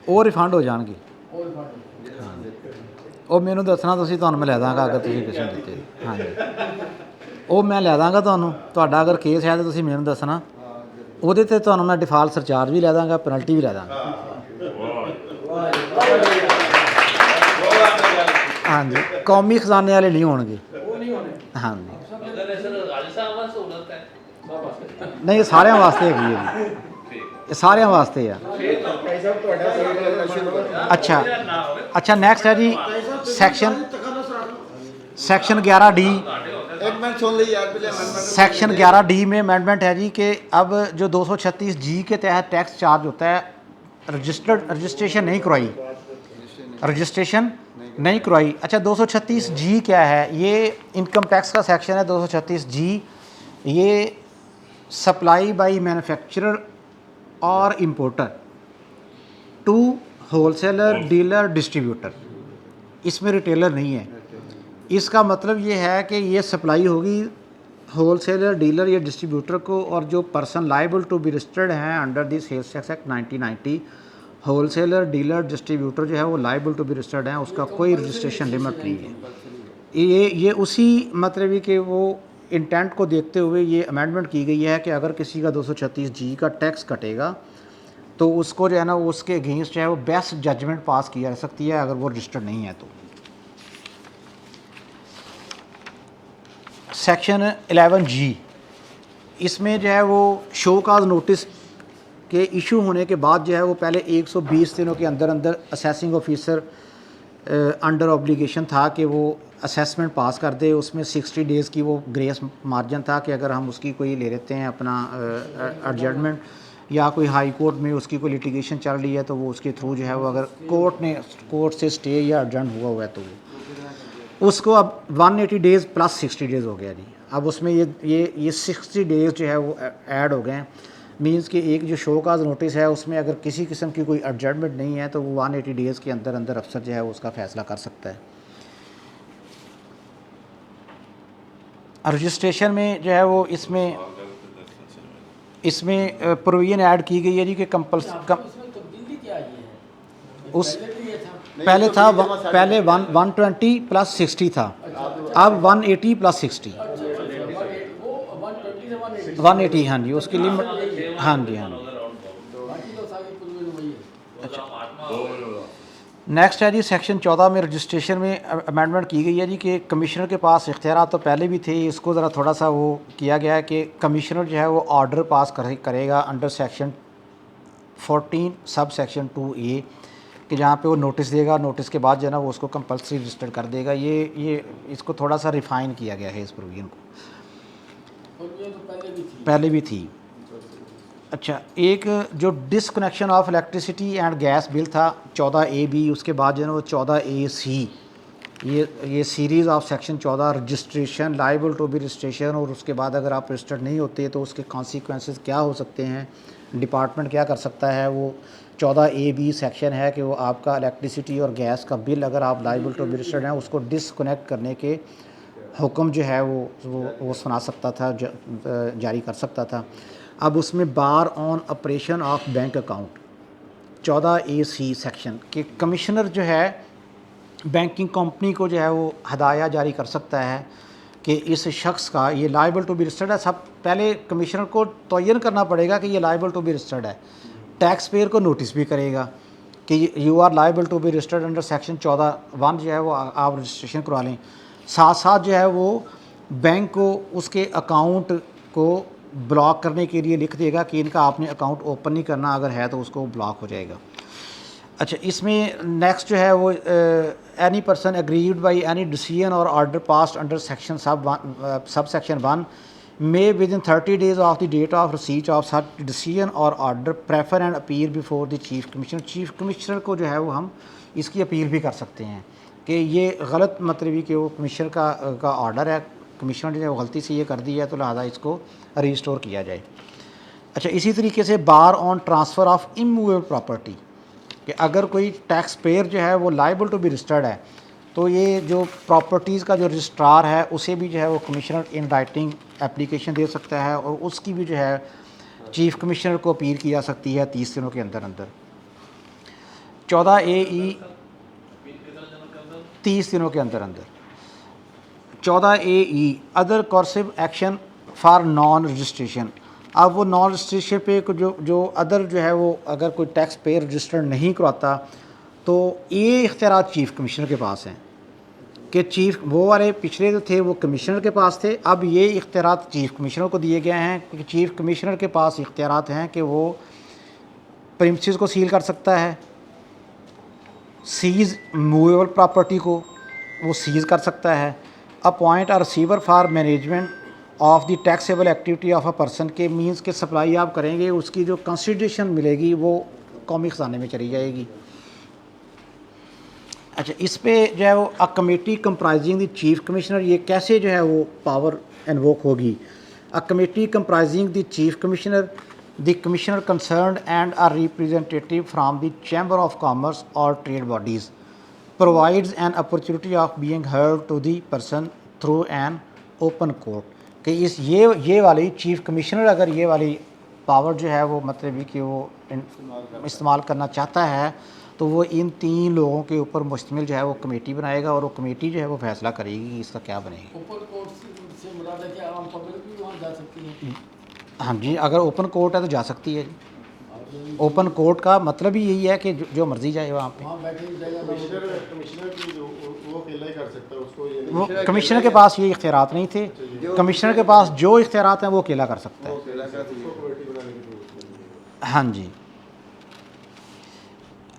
ਉਹ ਰਿਫੰਡ ਹੋ ਜਾਣਗੇ। और रिफंड ਉਹ ਮੈਨੂੰ ਦੱਸਣਾ, ਤੁਸੀਂ ਤੁਹਾਨੂੰ ਮੈਂ ਲੈ ਦਾਂਗਾ ਅਗਰ ਤੁਸੀਂ ਕਿਸੇ ਨੂੰ ਦਿੱਤੇ। ਹਾਂਜੀ ਉਹ ਮੈਂ ਲੈ ਦਾਂਗਾ ਤੁਹਾਨੂੰ, ਤੁਹਾਡਾ ਅਗਰ ਕੇਸ ਹੈ ਤਾਂ ਤੁਸੀਂ ਮੈਨੂੰ ਦੱਸਣਾ, ਉਹਦੇ ਤੇ ਤੁਹਾਨੂੰ ਮੈਂ ਡਿਫਾਲਟ ਸਰਚਾਰਜ ਵੀ ਲੈ ਦਾਂਗਾ, ਪੈਨਲਟੀ ਵੀ ਲੈ ਦਾਂਗਾ। ਹਾਂਜੀ ਕੌਮੀ ਖਜ਼ਾਨੇ ਵਾਲੇ ਨਹੀਂ ਹੋਣਗੇ। वो नहीं होने ਹਾਂਜੀ ਨਹੀਂ ਇਹ ਸਾਰਿਆਂ ਵਾਸਤੇ ਹੈਗੀ ਹੈ ਜੀ, ਇਹ ਸਾਰਿਆਂ ਵਾਸਤੇ ਆ। अच्छा नेक्स्ट है जी सेक्शन 11D। सेक्शन 11D में अमेंडमेंट है जी कि अब जो 236G के तहत टैक्स चार्ज होता है, रजिस्ट्रेशन नहीं करवाई। अच्छा 236G क्या है? ये इनकम टैक्स का सेक्शन है 236G। ये सप्लाई बाई मैन्युफैक्चरर और importer to wholesaler dealer distributor, इसमें रिटेलर नहीं है। इसका मतलब ये है कि ये सप्लाई होगी होलसेलर डीलर या डिस्ट्रीब्यूटर को, और जो person liable to be registered हैं under the sales tax act 1990, wholesaler dealer distributor जो है वो लाइबल टू बी रजिस्टर्ड हैं, उसका कोई रजिस्ट्रेशन लिमिट नहीं है। ये उसी मतलब कि वो इंटेंट को देखते हुए ये अमेंडमेंट की गई है कि अगर किसी का 236G का टैक्स कटेगा तो उसको जो है ना उसके अगेंस्ट जो है वो बेस्ट जजमेंट पास की जा सकती है अगर वो रजिस्टर्ड नहीं है तो। सेक्शन 11G, इसमें जो है वो शो काज नोटिस के इशू होने के बाद जो है वो पहले 120 दिनों के अंदर असेसिंग ऑफिसर अंडर ऑब्लिगेशन था कि वो असेसमेंट पास कर दे। उसमें 60 डेज़ की वो ग्रेस मार्जिन था कि अगर हम उसकी कोई ले लेते हैं अपना एडजमेंट या कोई हाई कोर्ट में उसकी कोई लिटिगेशन चल रही है तो वो उसके थ्रू जो है वो अगर कोर्ट से स्टे या अर्जेंट हुआ है तो वो उसको अब 180 डेज़ प्लस 60 डेज़ हो गया जी। अब उसमें ये 60 डेज़ जो है वो ऐड हो गए हैं। मींस कि एक जो शो काज नोटिस है उसमें अगर किसी किस्म की कोई एडजमेंट नहीं है तो वो 180 डेज़ के अंदर अफसर जो है वो उसका फ़ैसला कर सकता है। रजिस्ट्रेशन में जो है वो इसमें प्रोविजन ऐड की गई है जी कि तब्दीली क्या आई है? उस पहले 120 प्लस 60 था, अब 180 प्लस 60 वो 120 से 180। हाँ जी उसकी लिमिट, हाँ जी बाकी तो सारी पूरी वही है। नेक्स्ट है जी सेक्शन 14 में रजिस्ट्रेशन में अमेंडमेंट की गई है जी कि कमिश्नर के पास इख्तियार तो पहले भी थे, इसको ज़रा थोड़ा सा वो किया गया है कि कमिश्नर जो है वो ऑर्डर पास करेगा under section 14 sub section 2A कि जहाँ पे वो नोटिस देगा, नोटिस के बाद जो है ना वो उसको कंपल्सरी रजिस्टर कर देगा। ये इसको थोड़ा सा रिफ़ाइन किया गया है इस प्रोविजन को, और ये तो पहले भी थी। अच्छा एक जो disconnection of electricity and gas bill था 14AB, उसके बाद जो है ना वो 14AC ये series of section 14 registration, liable to be registration, और उसके बाद अगर आप रजिस्टर्ड नहीं होते तो उसके कॉन्सिक्वेंसेस क्या हो सकते हैं, डिपार्टमेंट क्या कर सकता है। वो 14A-B सेक्शन है कि वो आपका इलेक्ट्रिसिटी और गैस का बिल अगर आप लाइबल टू बी रजिस्टर्ड हैं उसको डिसकनेक्ट करने के हुक्म जो है वो सुना सकता था, जारी कर सकता था। अब उसमें bar on operation of bank account 14A-C section के कमिश्नर जो है बैंकिंग कंपनी को जो है वो हदाया जारी कर सकता है कि इस शख्स का ये लाइबल टू बी रजिस्टर्ड है। सब पहले कमिश्नर को तयन करना पड़ेगा कि ये लाइबल टू बी रजिस्टर्ड है, टैक्स पेयर को नोटिस भी करेगा कि you are liable to be registered under section 14(1) जो है वो आप रजिस्ट्रेशन करवा लें। साथ साथ जो है वो बैंक को उसके अकाउंट को ब्लॉक करने के लिए लिख देगा कि इनका आपने अकाउंट ओपन नहीं करना, अगर है तो उसको ब्लॉक हो जाएगा। अच्छा, इसमें नेक्स्ट जो है वो any person agreed by any decision और order passed under section sub section 1 may within 30 days of the date of receipt of such decision और order prefer and appeal before the chief commissioner. Chief commissioner को जो है वो हम इसकी अपील भी कर सकते हैं कि ये गलत मतलब कि वो कमिश्नर का ऑर्डर है, कमिश्नर ने गलती से ये कर दी है तो लिहाजा इसको रिस्टोर किया जाए। अच्छा, इसी तरीके से bar on transfer of immovable property कि अगर कोई टैक्स पेयर जो है वो लाइबल टू बी रजिस्टर्ड है तो ये जो प्रॉपर्टीज़ का जो रजिस्ट्रार है उसे भी जो है वो कमिश्नर इन राइटिंग एप्लीकेशन दे सकता है और उसकी भी जो है चीफ कमिश्नर को अपील की जा सकती है 30 दिनों के अंदर अंदर। 14A-E 30 दिनों के अंदर अंदर। 14A-E other coercive action for non registration. अब वो नॉन रजिस्ट्रेशन पे जो अदर जो है वो अगर कोई टैक्स पेयर रजिस्टर्ड नहीं करवाता तो ये इख्तियार चीफ कमिश्नर के पास हैं कि चीफ वो वाले पिछले जो थे वो कमिश्नर के पास थे, अब ये इख्तियार चीफ कमिश्नर को दिए गए हैं कि चीफ कमिश्नर के पास इख्तियार हैं कि वो प्रीमिसेस को सील कर सकता है, सीज़ मूवेबल प्रॉपर्टी को वो सीज़ कर सकता है, appoint a receiver for management of the taxable activity of a person के मींस के सप्लाई आप करेंगे उसकी जो कंसिडरेशन मिलेगी वो कौमी ख़जाने में चली जाएगी। अच्छा, इस पे जो है वो a committee comprising the chief commissioner, ये कैसे जो है वो पावर इन्वोक होगी। A committee comprising the chief commissioner, the commissioner concerned and a representative from the chamber of commerce और trade bodies provides an opportunity of being heard to the person through an open court कि इस ये वाली चीफ कमिश्नर अगर ये वाली पावर जो है वो मतलब कि वो इस्तेमाल करना चाहता है तो वो इन 3 लोगों के ऊपर मुश्तमिल जो है वो कमेटी बनाएगा और वो कमेटी जो है वो फैसला करेगी कि इसका क्या बनेगा। ओपन कोर्ट से मुराद है कि आम पब्लिक भी वहाँ जा सकती है। हाँ जी, अगर ओपन कोर्ट है तो जा सकती है जी। ओपन कोर्ट का मतलब ही यही है कि जो मर्जी जाए वहाँ पे। वहाँ बैठने की जगह कमिश्नर की जो वो अकेला ही कर सकता है उसको, ये वो कमिश्नर के पास ये इख्तियारात नहीं थे, कमिश्नर के पास जो इख्तियारात हैं वो अकेला कर सकता है। कमेटी बनाने की जरूरत नहीं है। हाँ जी।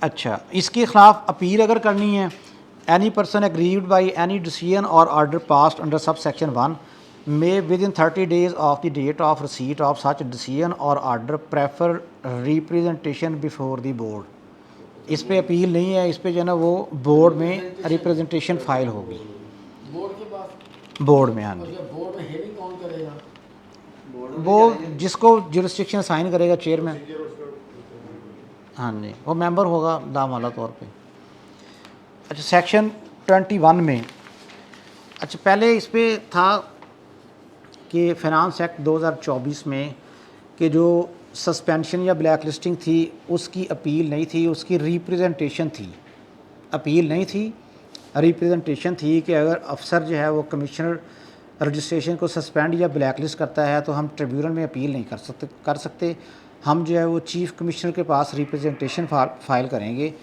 अच्छा, इसके ख़िलाफ़ अपील अगर करनी है, any person aggrieved by any decision और order passed under sub section 1 may within 30 days of the date of receipt of such decision और order prefer representation before the board. इस पे अपील नहीं है, इस पे जो है ना वो बोर्ड में रिप्रेजेंटेशन फाइल होगी, बोर्ड के पास। बोर्ड में। हाँ और जी, जब बोर्ड में हेयरिंग कौन करेगा? वो जिसको जुरिस्डिक्शन साइन करेगा चेयरमैन। हाँ जी, वो मेंबर होगा दामाला तौर पे। अच्छा, सेक्शन 21 में अच्छा पहले इस पे था कि फ़ाइनेंस एक्ट 2024 में कि जो सस्पेंशन या ब्लैक लिस्टिंग थी उसकी अपील नहीं थी, उसकी रिप्रेजेंटेशन थी। अपील नहीं थी, रिप्रेजेंटेशन थी कि अगर अफसर जो है वो कमिश्नर रजिस्ट्रेशन को सस्पेंड या ब्लैक लिस्ट करता है तो हम ट्रिब्यूनल में अपील नहीं कर सकते। हम जो है वो चीफ़ कमिश्नर के पास रिप्रेजेंटेशन फ़ाइल करेंगे,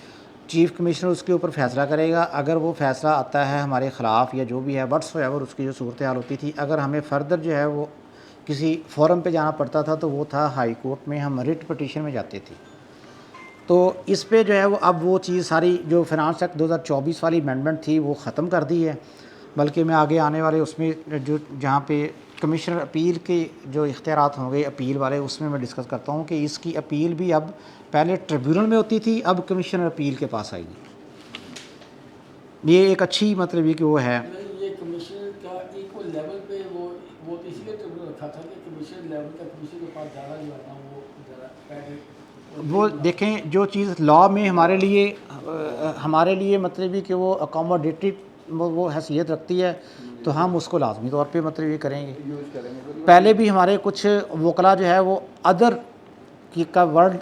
चीफ़ कमिश्नर उसके ऊपर फ़ैसला करेगा। अगर वो फ़ैसला आता है हमारे ख़िलाफ़ या जो भी है व्हाट्सएवर उसकी जो सूरत हाल होती थी, अगर हमें फ़र्दर जो है वो किसी फोरम पे जाना पड़ता था तो वो था हाई कोर्ट में, हम रिट पटिशन में जाते थे। तो इस पे जो है वो अब वो चीज़ सारी जो फ़ाइनेंस एक्ट 2024 वाली अमेंडमेंट थी वो ख़त्म कर दी है, बल्कि मैं आगे आने वाले उसमें जो जहाँ पे कमिश्नर अपील के जो इख्तियारात होंगे अपील वाले उसमें मैं डिस्कस करता हूँ कि इसकी अपील भी अब पहले ट्रिब्यूनल में होती थी, अब कमिश्नर अपील के पास आएगी। ये एक अच्छी मतलब ये कि वो है। नहीं, ये कमीशन का इक्वल लेवल पे वो तो इसीलिए ट्रिब्यूनल रखा था कि कमीशन लेवल का कमीशन के पास ज़्यादा जो आता वो ज़रा वो देखें जो चीज़ लॉ में हमारे लिए मतलब ये कि वो अकोमोडेटिव वो हैसियत रखती है तो हम उसको लाजमी तौर पे मतलब ये करेंगे। पहले भी हमारे कुछ वकला जो है वो अदर की का वर्ड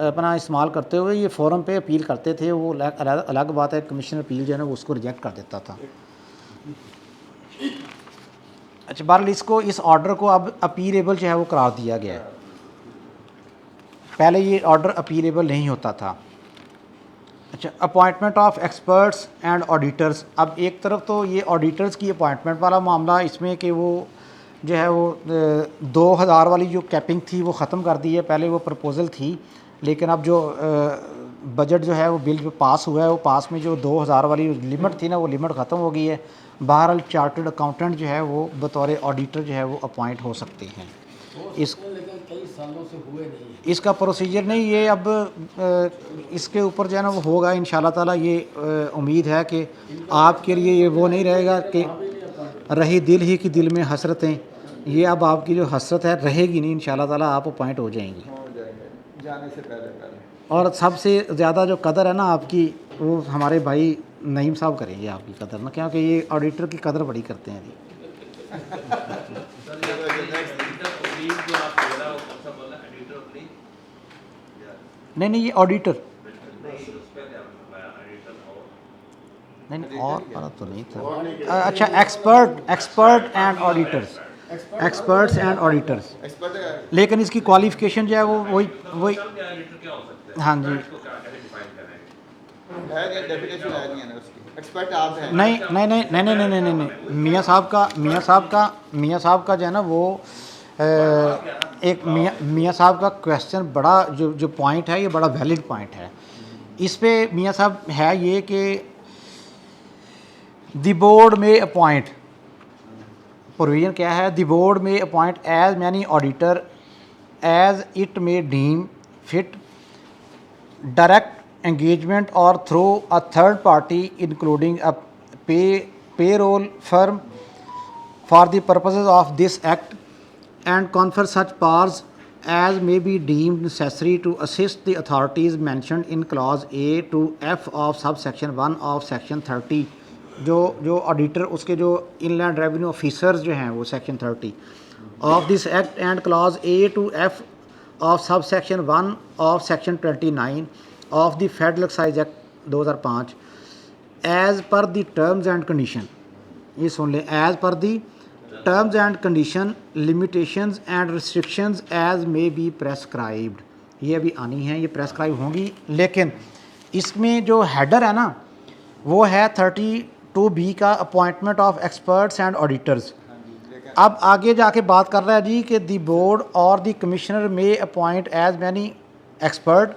अपना इस्तेमाल करते हुए ये फोरम पे अपील करते थे, वो अलग बात है। कमीशन अपील जो है ना वो उसको रिजेक्ट कर देता था। अच्छा, बहरहाल इसको इस ऑर्डर को अब अपीलेबल जो है वो करार दिया गया है। पहले ये ऑर्डर अपीलेबल नहीं होता था। अच्छा, appointment of experts and auditors. अब एक तरफ तो ये ऑडिटर्स की अपॉइंटमेंट वाला मामला इसमें कि वो जो है वो 2000 वाली जो कैपिंग थी वो ख़त्म कर दी है। पहले वो प्रपोज़ल थी, लेकिन अब जो बजट जो है वो बिल पास हुआ है, वो पास में जो 2000 वाली लिमिट थी ना वो लिमिट ख़त्म हो गई है। बहरहाल चार्टर्ड अकाउंटेंट जो है वो बतौर ऑडिटर जो है वो अपॉइंट हो सकते हैं। इस लेकिन कई सालों से हुए नहीं है। इसका प्रोसीजर नहीं, ये अब इसके ऊपर जो है ना वो होगा इंशाल्लाह ताला। ये उम्मीद है कि आपके लिए ये वो नहीं रहेगा कि रही दिल ही कि दिल में हसरतें, ये अब आपकी जो हसरत है रहेगी नहीं, इंशाल्लाह ताला आप अपॉइंट हो जाएंगी। जाने से पहले और सबसे ज़्यादा जो कदर है ना आपकी, वो हमारे भाई नईम साहब करेंगे आपकी कदर ना, क्योंकि ये ऑडिटर की कदर बड़ी करते हैं जी। नहीं, ये ऑडिटर नहीं और वाला तो नहीं था। अच्छा, expert and auditors, experts and auditors, expert लेकिन इसकी क्वालिफिकेशन जो है वो वही हाँ जी। है नहीं, डेफिनेशन है नहीं है ना उसकी। एक्सपर्ट आप हैं। नहीं, मियाँ साहब का जो है ना वो एक मियाँ साहब का क्वेश्चन बड़ा जो पॉइंट है ये बड़ा वैलिड पॉइंट है। इस पे मियाँ साहब है ये कि द बोर्ड में अपॉइंट, प्रोविजन क्या है, द बोर्ड में appoint as many auditor as it may deem fit, direct engagement or through a third party including a payroll firm for the purposes of this act, and confer such powers as may be deemed necessary to assist the authorities mentioned in clause A to F of subsection 1 of section 30। जो ऑडिटर उसके जो इनलैंड रेवेन्यू ऑफिसर्स जो हैं वो section 30 of this act and clause A to F of subsection 1 of section 29 of the Federal Excise Act 2005 as per the terms and condition, ये सुन लें, as per the terms and condition, limitations and restrictions as may be prescribed। ये अभी आनी है, ये प्रेस्क्राइब होंगी, लेकिन इसमें जो हेडर है ना वो है 32B का appointment of experts and auditors. अब आगे जाके बात कर रहा है जी कि दी बोर्ड और दी कमिश्नर में अपॉइंट एज मैनी एक्सपर्ट।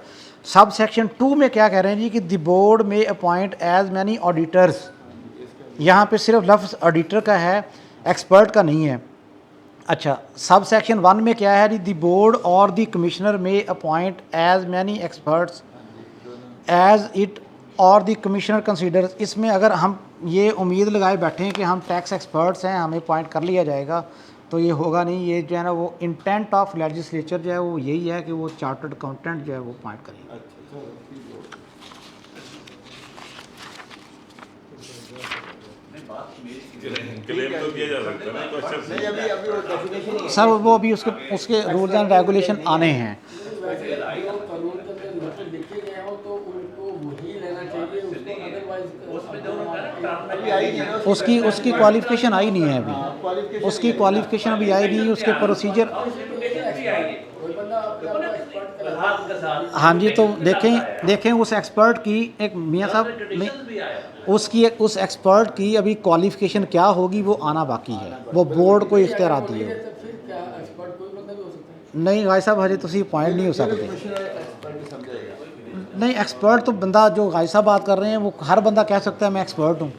सब सेक्शन 2 में क्या कह रहे हैं जी कि दी बोर्ड में अपॉइंट एज मैनी ऑडिटर्स। यहाँ पे सिर्फ लफ्ज़ ऑडिटर का है, एक्सपर्ट का नहीं है। अच्छा, सब सेक्शन 1 में क्या है जी, दी बोर्ड और दी कमिश्नर में appoint as many experts as it और दी कमिश्नर कंसीडर्स। इसमें अगर हम ये उम्मीद लगाए बैठे हैं कि हम टैक्स एक्सपर्ट्स हैं, हमें अपॉइंट कर लिया जाएगा, तो ये होगा नहीं। ये जो है ना वो इंटेंट ऑफ लेजिस्लेचर जो है वो यही है कि वो चार्टर्ड अकाउंटेंट जो है वो अपॉइंट करेंगे। क्लेम तो किया जा सकता है ना, क्वेश्चन नहीं, अभी वो डेफिनेशन सर वो अभी उसके रूल्स एंड रेगुलेशन आने हैं। वैसे जो कानून के अंदर मतलब लिखे गए हो तो उनको वही लेना चाहिए, उसको अदरवाइज अभी आई नहीं है ना उसकी क्वालिफिकेशन आई नहीं है अभी, क्वालिफिकेशन उसकी क्वालिफिकेशन अभी आई नहीं, उसके प्रोसीजर। कोई बंदा अपने आप को एक्सपर्ट कर हाँ जी, तो देखें उस एक्सपर्ट की एक मियाँ साहब नहीं, उस एक्सपर्ट की अभी क्वालिफिकेशन क्या होगी वो आना बाकी है, वो बोर्ड को इख्तियार दी है। तो फिर क्या एक्सपर्ट कोई बंदा भी हो सकता है? नहीं भाई साहब, हजे तुम अपॉइंट नहीं हो सकते। एक्सपर्ट समझेगा। नहीं, एक्सपर्ट तो बंदा जो गाय साहब बात कर रहे हैं वो हर बंदा कह सकता है मैं एक्सपर्ट हूँ,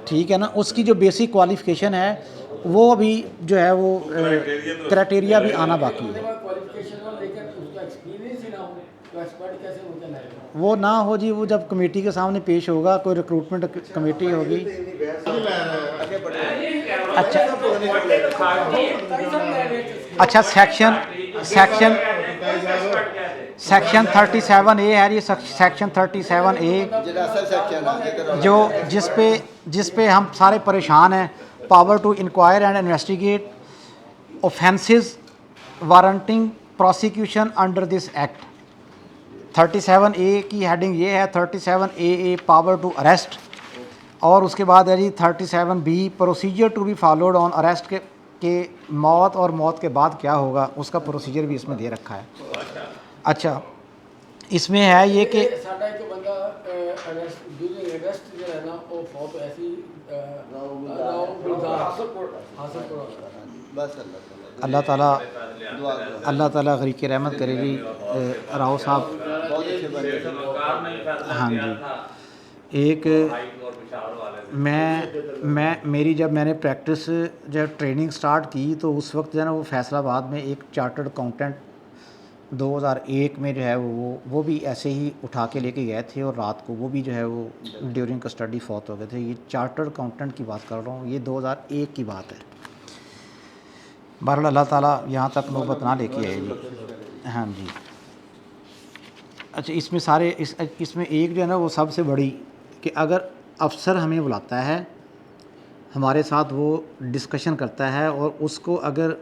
ठीक है ना। उसकी जो बेसिक क्वालिफिकेशन है वो अभी जो है वो क्राइटेरिया भी आना बाकी है। क्वालिफिकेशन हो लेकिन उसका एक्सपीरियंस ही ना हो तो एक्सपर्ट कैसे कैसे वो चलाएगा? वो ना हो जी, वो जब कमेटी के सामने पेश होगा, कोई रिक्रूटमेंट कमेटी होगी। अच्छा अच्छा, सेक्शन 37A है ये, सेक्शन 37A ਜਿਹੜਾ ਅਸਲ ਸੈਕਸ਼ਨ ਆ ਜਿੱਧਰ जो जिस पे हम सारे परेशान हैं। Power to inquire and investigate offences warranting prosecution under this act. 37A की हेडिंग ये है, 37AA पावर टू अरेस्ट, और उसके बाद है जी 37B procedure to be followed on arrest के मौत और मौत के बाद क्या होगा उसका प्रोसीजर भी इसमें दे रखा है। अच्छा, इसमें है ये कि साडा एक बंदा अरेस्ट ड्यूरिंग अरेस्ट जो है ना वो फौत ऐसी राव गुलजार हासिलपुर बस अल्लाह ताला दुआ करो अल्लाह ताला गरीक रहमत करे जी। राव साहब, बहुत अच्छे बंदे हाँ जी, एक मेरी जब मैंने प्रैक्टिस जब ट्रेनिंग स्टार्ट की तो उस वक्त जो है ना वो फैसलाबाद में एक चार्टर्ड अकाउंटेंट 2001 में जो है वो भी ऐसे ही उठा के लेके गए थे, और रात को वो भी जो है वो ड्यूरिंग कस्टडी फौत हो गए थे। ये चार्टर्ड अकाउंटेंट की बात कर रहा हूँ, ये 2001 की बात है। बहरहाल अल्लाह ताला यहाँ तक नौबत ना लेके आए जी। हाँ जी। अच्छा, इसमें सारे इसमें एक जो है ना वो सबसे बड़ी कि अगर अफसर हमें बुलाता है, हमारे साथ वो डिस्कशन करता है, और उसको अगर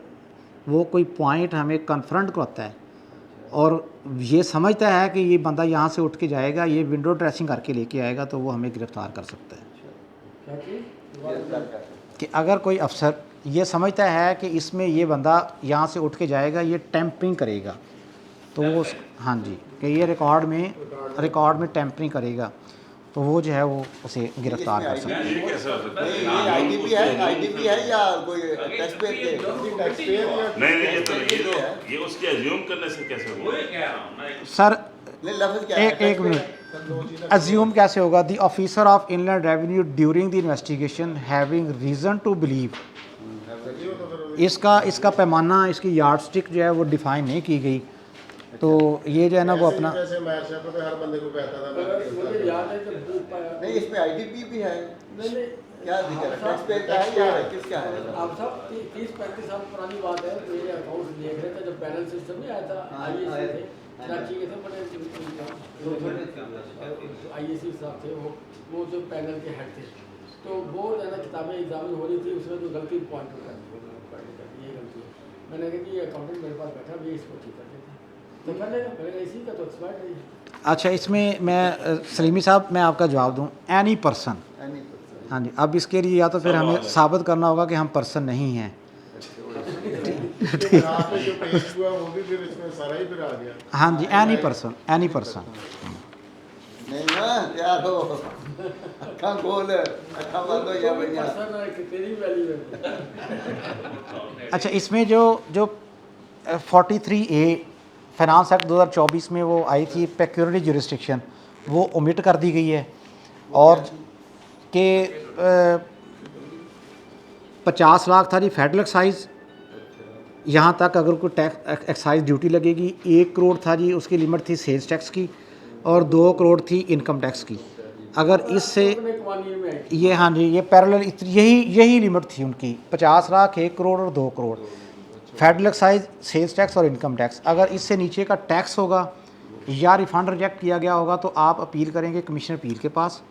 वो कोई पॉइंट हमें कन्फ्रंट करता है और ये समझता है कि ये बंदा यहाँ से उठ के जाएगा, ये विंडो ड्रेसिंग करके लेके आएगा, तो वो हमें गिरफ़्तार कर सकता है। कि अगर कोई अफसर ये समझता है कि इसमें ये बंदा यहाँ से उठ के जाएगा, ये टैंपरिंग करेगा, तो वो हाँ जी, कि ये रिकॉर्ड में टैंपरिंग करेगा, तो वो जो है वो उसे गिरफ़्तार कर सकता है। ये कैसे हो सकता है? ये आईटीपी है या कोई टैक्स पे नहीं ये तो ये उसकी अज्यूम करने से कैसे होगा? सर नहीं लफ्ज़ क्या है? एक मिनट, अज्यूम कैसे होगा? The officer of inland revenue during the investigation having reason to believe, इसका पैमाना, इसकी यार्ड स्टिक जो है वो डिफ़ाइन नहीं की गई, तो ये जो है ना वो अपना जैसे मैच पे हर बंदे को कहता था मुझे याद है जब नहीं इसमें आईटीपी भी है, नहीं क्या दिक्कत है? टैक्स पे का है या किसका है? आप सब 30-35 साल पुरानी बात है। मेरे अकाउंट देख रहे थे जब पैनल सिस्टम नहीं आया था, आईएसी थे कराची के थे, बड़े आईएसी साहब थे, वो जो पैनल के हेड थे, तो वो जो है ना किताबें एग्जामिन हो रही थी, उसमें जो गलती पॉइंट कर ये गलती है। मैंने कहा कि ये अकाउंटेंट मेरे पास बैठा भी इसको ठीक कर देते, तो कर लेगा, मेरे इसी का तो एक्सपर्ट है। अच्छा, इसमें मैं सलीमी साहब मैं आपका जवाब दूं, एनी पर्सन। हाँ जी, अब इसके लिए या तो फिर हमें साबित करना होगा कि हम पर्सन नहीं हैं। यहाँ पे जो पेश हुआ वो भी फिर इसमें सारा ही फिर आ गया। हाँ जी, एनी पर्सन। नहीं ना तैयार हो, अखा खोल, अखा बंद हो या भैया। तेरी वैल्यू है। अच्छा, इसमें जो 43A फाइनेंस एक्ट 2024 में वो आई थी पेक्यूरिटी जुरिस्डिक्शन, वो ओमिट कर दी गई है, और कि 50 लाख था जी फेडरल एक्साइज, यहाँ तक अगर कोई टैक्स एक्साइज ड्यूटी लगेगी। 1 करोड़ था जी उसकी लिमिट थी सेल्स टैक्स की, और 2 करोड़ थी इनकम टैक्स की। अगर इससे ये हाँ जी, ये पैरेलल यही लिमिट थी उनकी, 50 लाख, 1 करोड़ और 2 crore federal excise, sales tax और इनकम टैक्स। अगर इससे नीचे का टैक्स होगा या रिफंड रिजेक्ट किया गया होगा तो आप अपील करेंगे कमिश्नर अपील के पास,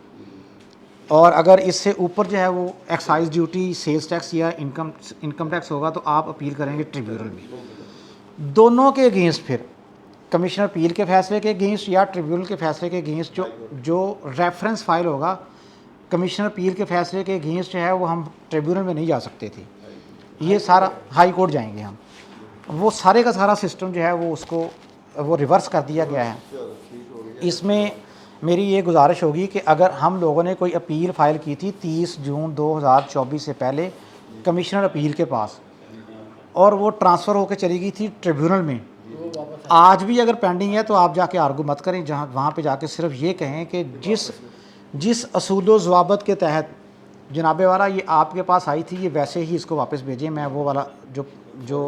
और अगर इससे ऊपर जो है वो एक्साइज ड्यूटी, सेल्स टैक्स या इनकम टैक्स होगा तो आप अपील करेंगे ट्रिब्यूनल में। दोनों के अगेंस्ट फिर कमिश्नर अपील के फैसले के अगेंस्ट या ट्रिब्यूनल के फैसले के अगेंस्ट जो रेफरेंस फाइल होगा कमिश्नर अपील के फैसले के अगेंस्ट जो है वो हम ट्रिब्यूनल में नहीं जा सकते थे, ये सारा हाई कोर्ट जाएंगे हम। वो सारे का सारा सिस्टम जो है वो उसको वो रिवर्स कर दिया गया है। इसमें मेरी ये गुजारिश होगी कि अगर हम लोगों ने कोई अपील फ़ाइल की थी 30 जून 2024 से पहले कमिश्नर अपील के पास, और वो ट्रांसफ़र होकर चली गई थी ट्रिब्यूनल में, आज भी अगर पेंडिंग है तो आप जाके आर्गू मत करें, जहाँ वहाँ पे जाके सिर्फ ये कहें कि जिस असूल ज़वाबत के तहत जनाबे वाला ये आपके पास आई थी, ये वैसे ही इसको वापस भेजें। मैं वो वाला जो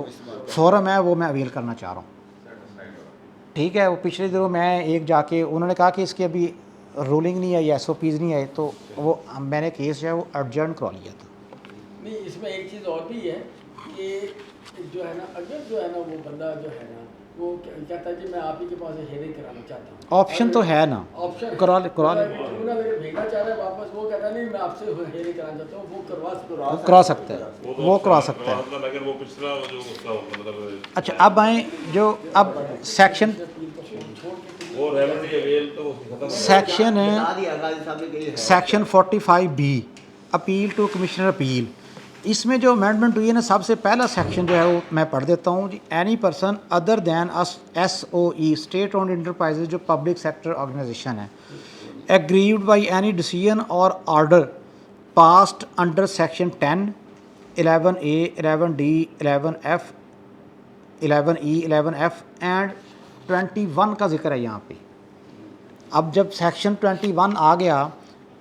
फ़ोरम है वो मैं अवेल करना चाह रहा हूँ। ठीक है, वो पिछले दिनों मैं एक जाके उन्होंने कहा कि इसकी अभी रूलिंग नहीं आई, SOPs नहीं आए, तो वो मैंने केस जो है वो अर्जेंट करवा लिया था। नहीं, इसमें एक चीज़ और भी है कि जो है ना, अगर जो है ना वो बंदा जो है ना वो कहता है कि मैं आप ही के पास हेयरिंग कराना चाहता हूँ, ऑप्शन तो है ना, ऑप्शन करा ले। ट्रिब्यूनल अगर भेजना चाह रहा है वापस, वो कहता है नहीं मैं आपसे हेयरिंग कराना चाहता हूँ, वो करा सकता है, वो करा सकता है। मतलब अगर वो पिछला जो उसका मतलब अच्छा, अब आए जो अब सेक्शन वो रेमेडी अवेल तो खत्म सेक्शन बता दिया गाजी साहब ने कि ये है। Section 45B appeal to commissioner appeal, इसमें जो अमेंडमेंट हुई है ना, सबसे पहला सेक्शन जो है वो मैं पढ़ देता हूँ जी। Any person other than SOE state owned enterprises जो पब्लिक सेक्टर ऑर्गेनाइजेशन है, एग्रीव्ड बाई एनी डिसीजन और order passed under section 10, 11A, 11D, 11F, 11E, 11F and 21 का जिक्र है यहाँ पे। अब जब सेक्शन 21 आ गया,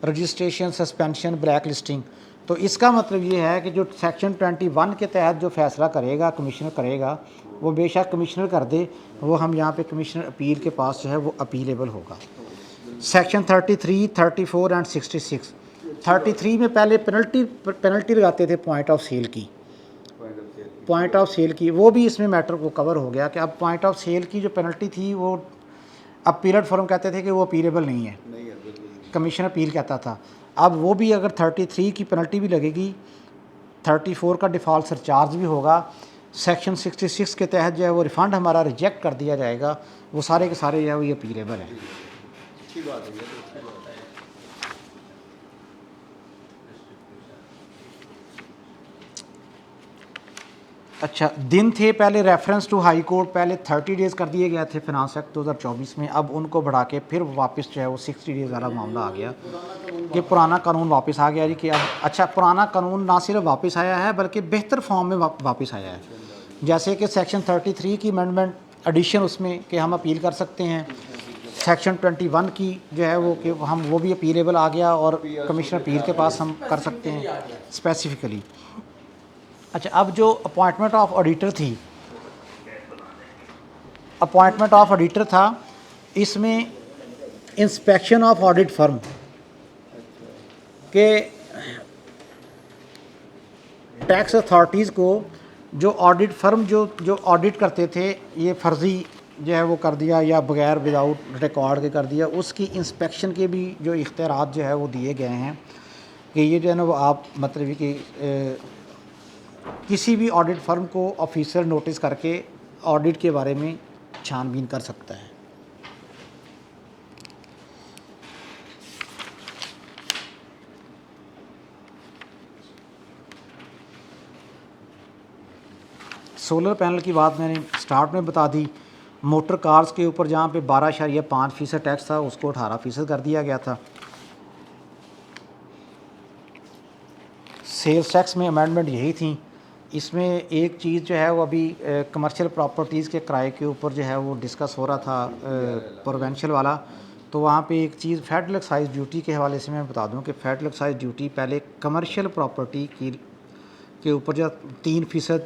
रजिस्ट्रेशन, सस्पेंशन, ब्लैक लिस्टिंग, तो इसका मतलब ये है कि जो सेक्शन 21 के तहत जो फैसला करेगा कमिश्नर करेगा, वो बेशक कमिश्नर कर दे, वो हम यहाँ पे कमिश्नर अपील के पास जो है वो अपीलेबल होगा। Section 33, 34 and 66। 33 में पहले पेनल्टी लगाते थे पॉइंट ऑफ सेल की, वो भी इसमें मैटर को कवर हो गया कि अब पॉइंट ऑफ सेल की जो पेनल्टी थी वो अपीलेट फॉर्म कहते थे कि वो अपीलेबल नहीं है, कमीशन अपील कहता था। अब वो भी अगर 33 की पेनल्टी भी लगेगी, 34 का डिफ़ॉल्ट सरचार्ज भी होगा, सेक्शन 66 के तहत जो है वो रिफ़ंड हमारा रिजेक्ट कर दिया जाएगा, वो सारे के सारे जो है वो ये अपीलेबल हैं। अच्छी बात है, ये तो अच्छी बात है। अच्छा, दिन थे पहले रेफरेंस टू हाई कोर्ट, पहले 30 डेज़ कर दिए गए थे फिनांस एक्ट 2024 में, अब उनको बढ़ा के फिर वापस जो है वो 60 डेज़ वाला मामला आ गया कि पुराना कानून वापस आ गया जी कि अब अच्छा पुराना कानून ना सिर्फ वापस आया है बल्कि बेहतर फॉर्म में वापस आया है। जैसे कि सेक्शन 33 की अमेंडमेंट एडिशन उसमें कि हम अपील कर सकते हैं, सेक्शन 21 की जो है वो कि हम वो भी अपीलेबल आ गया और कमिश्नर अपील के पास हम कर सकते हैं स्पेसिफिकली। अच्छा, अब जो अपॉइंटमेंट ऑफ ऑडिटर थी, अपॉइंटमेंट ऑफ ऑडिटर था, इसमें इंस्पेक्शन ऑफ ऑडिट फर्म के टैक्स अथॉरिटीज़ को जो ऑडिट फर्म जो ऑडिट करते थे, ये फर्जी जो है वो कर दिया या बगैर विदाउट रिकॉर्ड के कर दिया, उसकी इंस्पेक्शन के भी जो इख्तियारात जो है वो दिए गए हैं कि ये जो है ना वो आप मतलब कि किसी भी ऑडिट फर्म को ऑफिसर नोटिस करके ऑडिट के बारे में छानबीन कर सकता है। सोलर पैनल की बात मैंने स्टार्ट में बता दी। मोटर कार्स के ऊपर जहाँ पे 12.5% टैक्स था उसको 18% कर दिया गया था। सेल्स टैक्स में अमेंडमेंट यही थी। इसमें एक चीज़ जो है वो अभी कमर्शियल प्रॉपर्टीज़ के किराए के ऊपर जो है वो डिस्कस हो रहा था प्रोवेंशियल वाला, तो वहाँ पे एक चीज़ फेडरल एक्साइज ड्यूटी के हवाले से मैं बता दूं कि फेडरल एक्साइज ड्यूटी पहले कमर्शियल प्रॉपर्टी के ऊपर जो 3%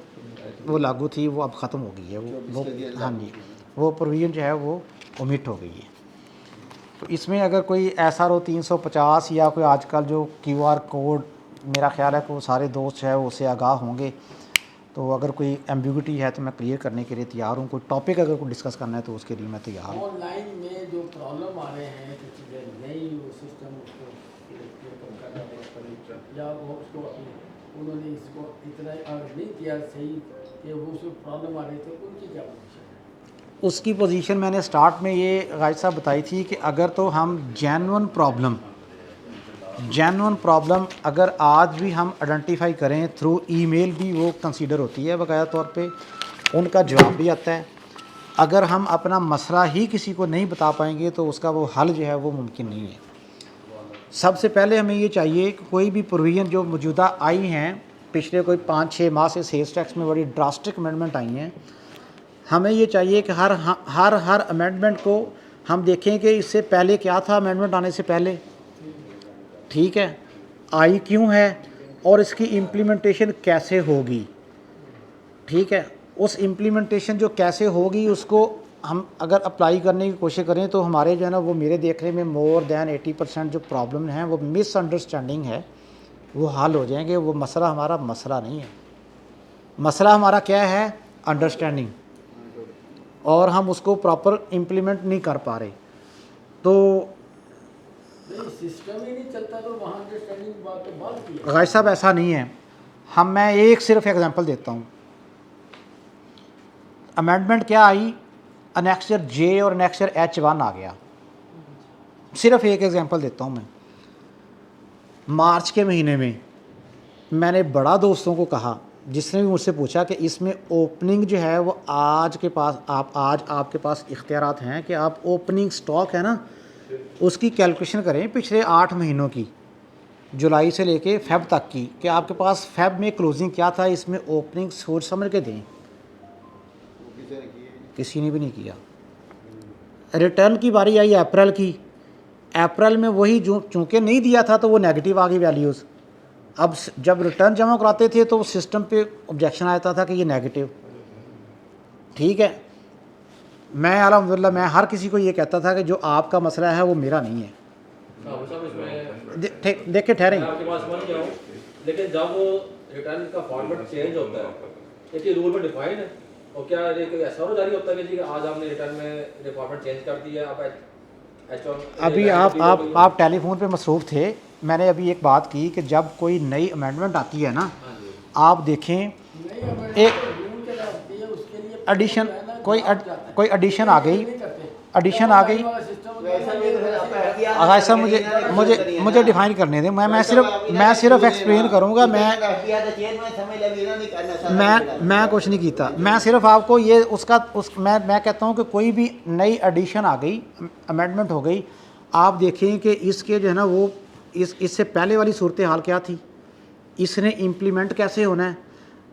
वो लागू थी वो अब ख़त्म हो गई है। वो हाँ जी, वो प्रोविजन जो है वो ओमिट हो गई है। तो इसमें अगर कोई SRO 350 या कोई आजकल जो QR कोड, मेरा ख्याल है कि वो सारे दोस्त है उससे आगाह होंगे, तो अगर कोई एम्बिग्यूटी है तो मैं क्लियर करने के लिए तैयार हूँ। कोई टॉपिक अगर कोई डिस्कस करना है तो उसके लिए मैं तैयार हूँ। ऑनलाइन में जो प्रॉब्लम आ रहे हैं कि चीज़ें नई सिस्टम उसको करना पड़ेगा या वो उसको उन्होंने इसको इतना नहीं किया सही कि वो उसमें प्रॉब्लम आ रही थी, उनकी क्या पोजीशन है? उसकी पोजीशन मैंने स्टार्ट में ये गाइड साहब बताई थी कि अगर तो हम जेन्युइन प्रॉब्लम अगर आज भी हम आइडेंटिफाई करें थ्रू ईमेल भी वो कंसीडर होती है, बाकायदा तौर पे उनका जवाब भी आता है। अगर हम अपना मसला ही किसी को नहीं बता पाएंगे तो उसका वो हल जो है वो मुमकिन नहीं है। सबसे पहले हमें ये चाहिए कि कोई भी प्रोविज़न जो मौजूदा आई हैं पिछले कोई 5-6 माह से सेल्स टैक्स में बड़ी ड्रास्टिक अमेंडमेंट आई हैं, हमें ये चाहिए कि हर अमेंडमेंट को हम देखें कि इससे पहले क्या था, अमेंडमेंट आने से पहले, ठीक है, आई क्यों है और इसकी इम्प्लीमेंटेशन कैसे होगी, ठीक है। उस इम्प्लीमेंटेशन जो कैसे होगी उसको हम अगर अप्लाई करने की कोशिश करें तो हमारे जो है ना वो मेरे देखने में मोर दैन 80% जो प्रॉब्लम हैं वो मिसअंडरस्टैंडिंग है, वो हल हो जाएंगे। वो मसला हमारा मसला नहीं है। मसला हमारा क्या है? अंडरस्टैंडिंग, और हम उसको प्रॉपर इम्प्लीमेंट नहीं कर पा रहे। तो नहीं, सिस्टम ही नहीं चलता तो वहाँ अंडरस्टैंडिंग की बात तो बात की है। गाइस साहब ऐसा नहीं है। मैं एक सिर्फ एग्जांपल देता हूँ। अमेंडमेंट क्या आई, अनेक्सर जे और अनेक्सर H1 आ गया। सिर्फ एक एग्जांपल देता हूँ मैं। मार्च के महीने में मैंने बड़ा दोस्तों को कहा, जिसने भी मुझसे पूछा कि इसमें ओपनिंग जो है वो आज आपके पास इख्तियारात हैं कि आप ओपनिंग स्टॉक है ना उसकी कैलकुलेशन करें पिछले 8 महीनों की, जुलाई से लेके फेब तक की, कि आपके पास फेब में क्लोजिंग क्या था, इसमें ओपनिंग सोच समझ के दें। किसी ने भी नहीं किया। रिटर्न की बारी आई अप्रैल की। अप्रैल में वही जो चूँकि नहीं दिया था तो वो नेगेटिव आ गई वैल्यूज़। अब जब रिटर्न जमा कराते थे तो सिस्टम पे ऑब्जेक्शन आता था कि ये नेगेटिव। ठीक है, मैं अल्हम्दुलिल्लाह मैं हर किसी को ये कहता था कि जो आपका मसला है वो मेरा नहीं है। देखिए ठहरें, आपके पास समझ गया हूँ, लेकिन जब वो रिटर्न का फॉर्मेट चेंज होता है, ये रूल में डिफाइन है, और क्या ये कोई ऐसा हो जारी होता है कि जी आज हमने रिटर्न में फॉर्मेट चेंज कर दिया, अब अभी आप टेलीफोन पे मसरूफ़ थे। मैंने अभी एक बात की कि जब कोई नई अमेंडमेंट आती है ना, आप देखें एक एडिशन कोई एडिशन आ गई, ऐसा मुझे डिफाइन करने दें। मैं सिर्फ एक्सप्लेन करूंगा। मैं कुछ नहीं कीता। मैं सिर्फ आपको ये मैं कहता हूँ कि कोई भी नई एडिशन आ गई, अमेंडमेंट हो गई, आप देखें कि इसके जो है ना वो इससे पहले वाली सूरत हाल क्या थी, इसने इम्प्लीमेंट कैसे होना है,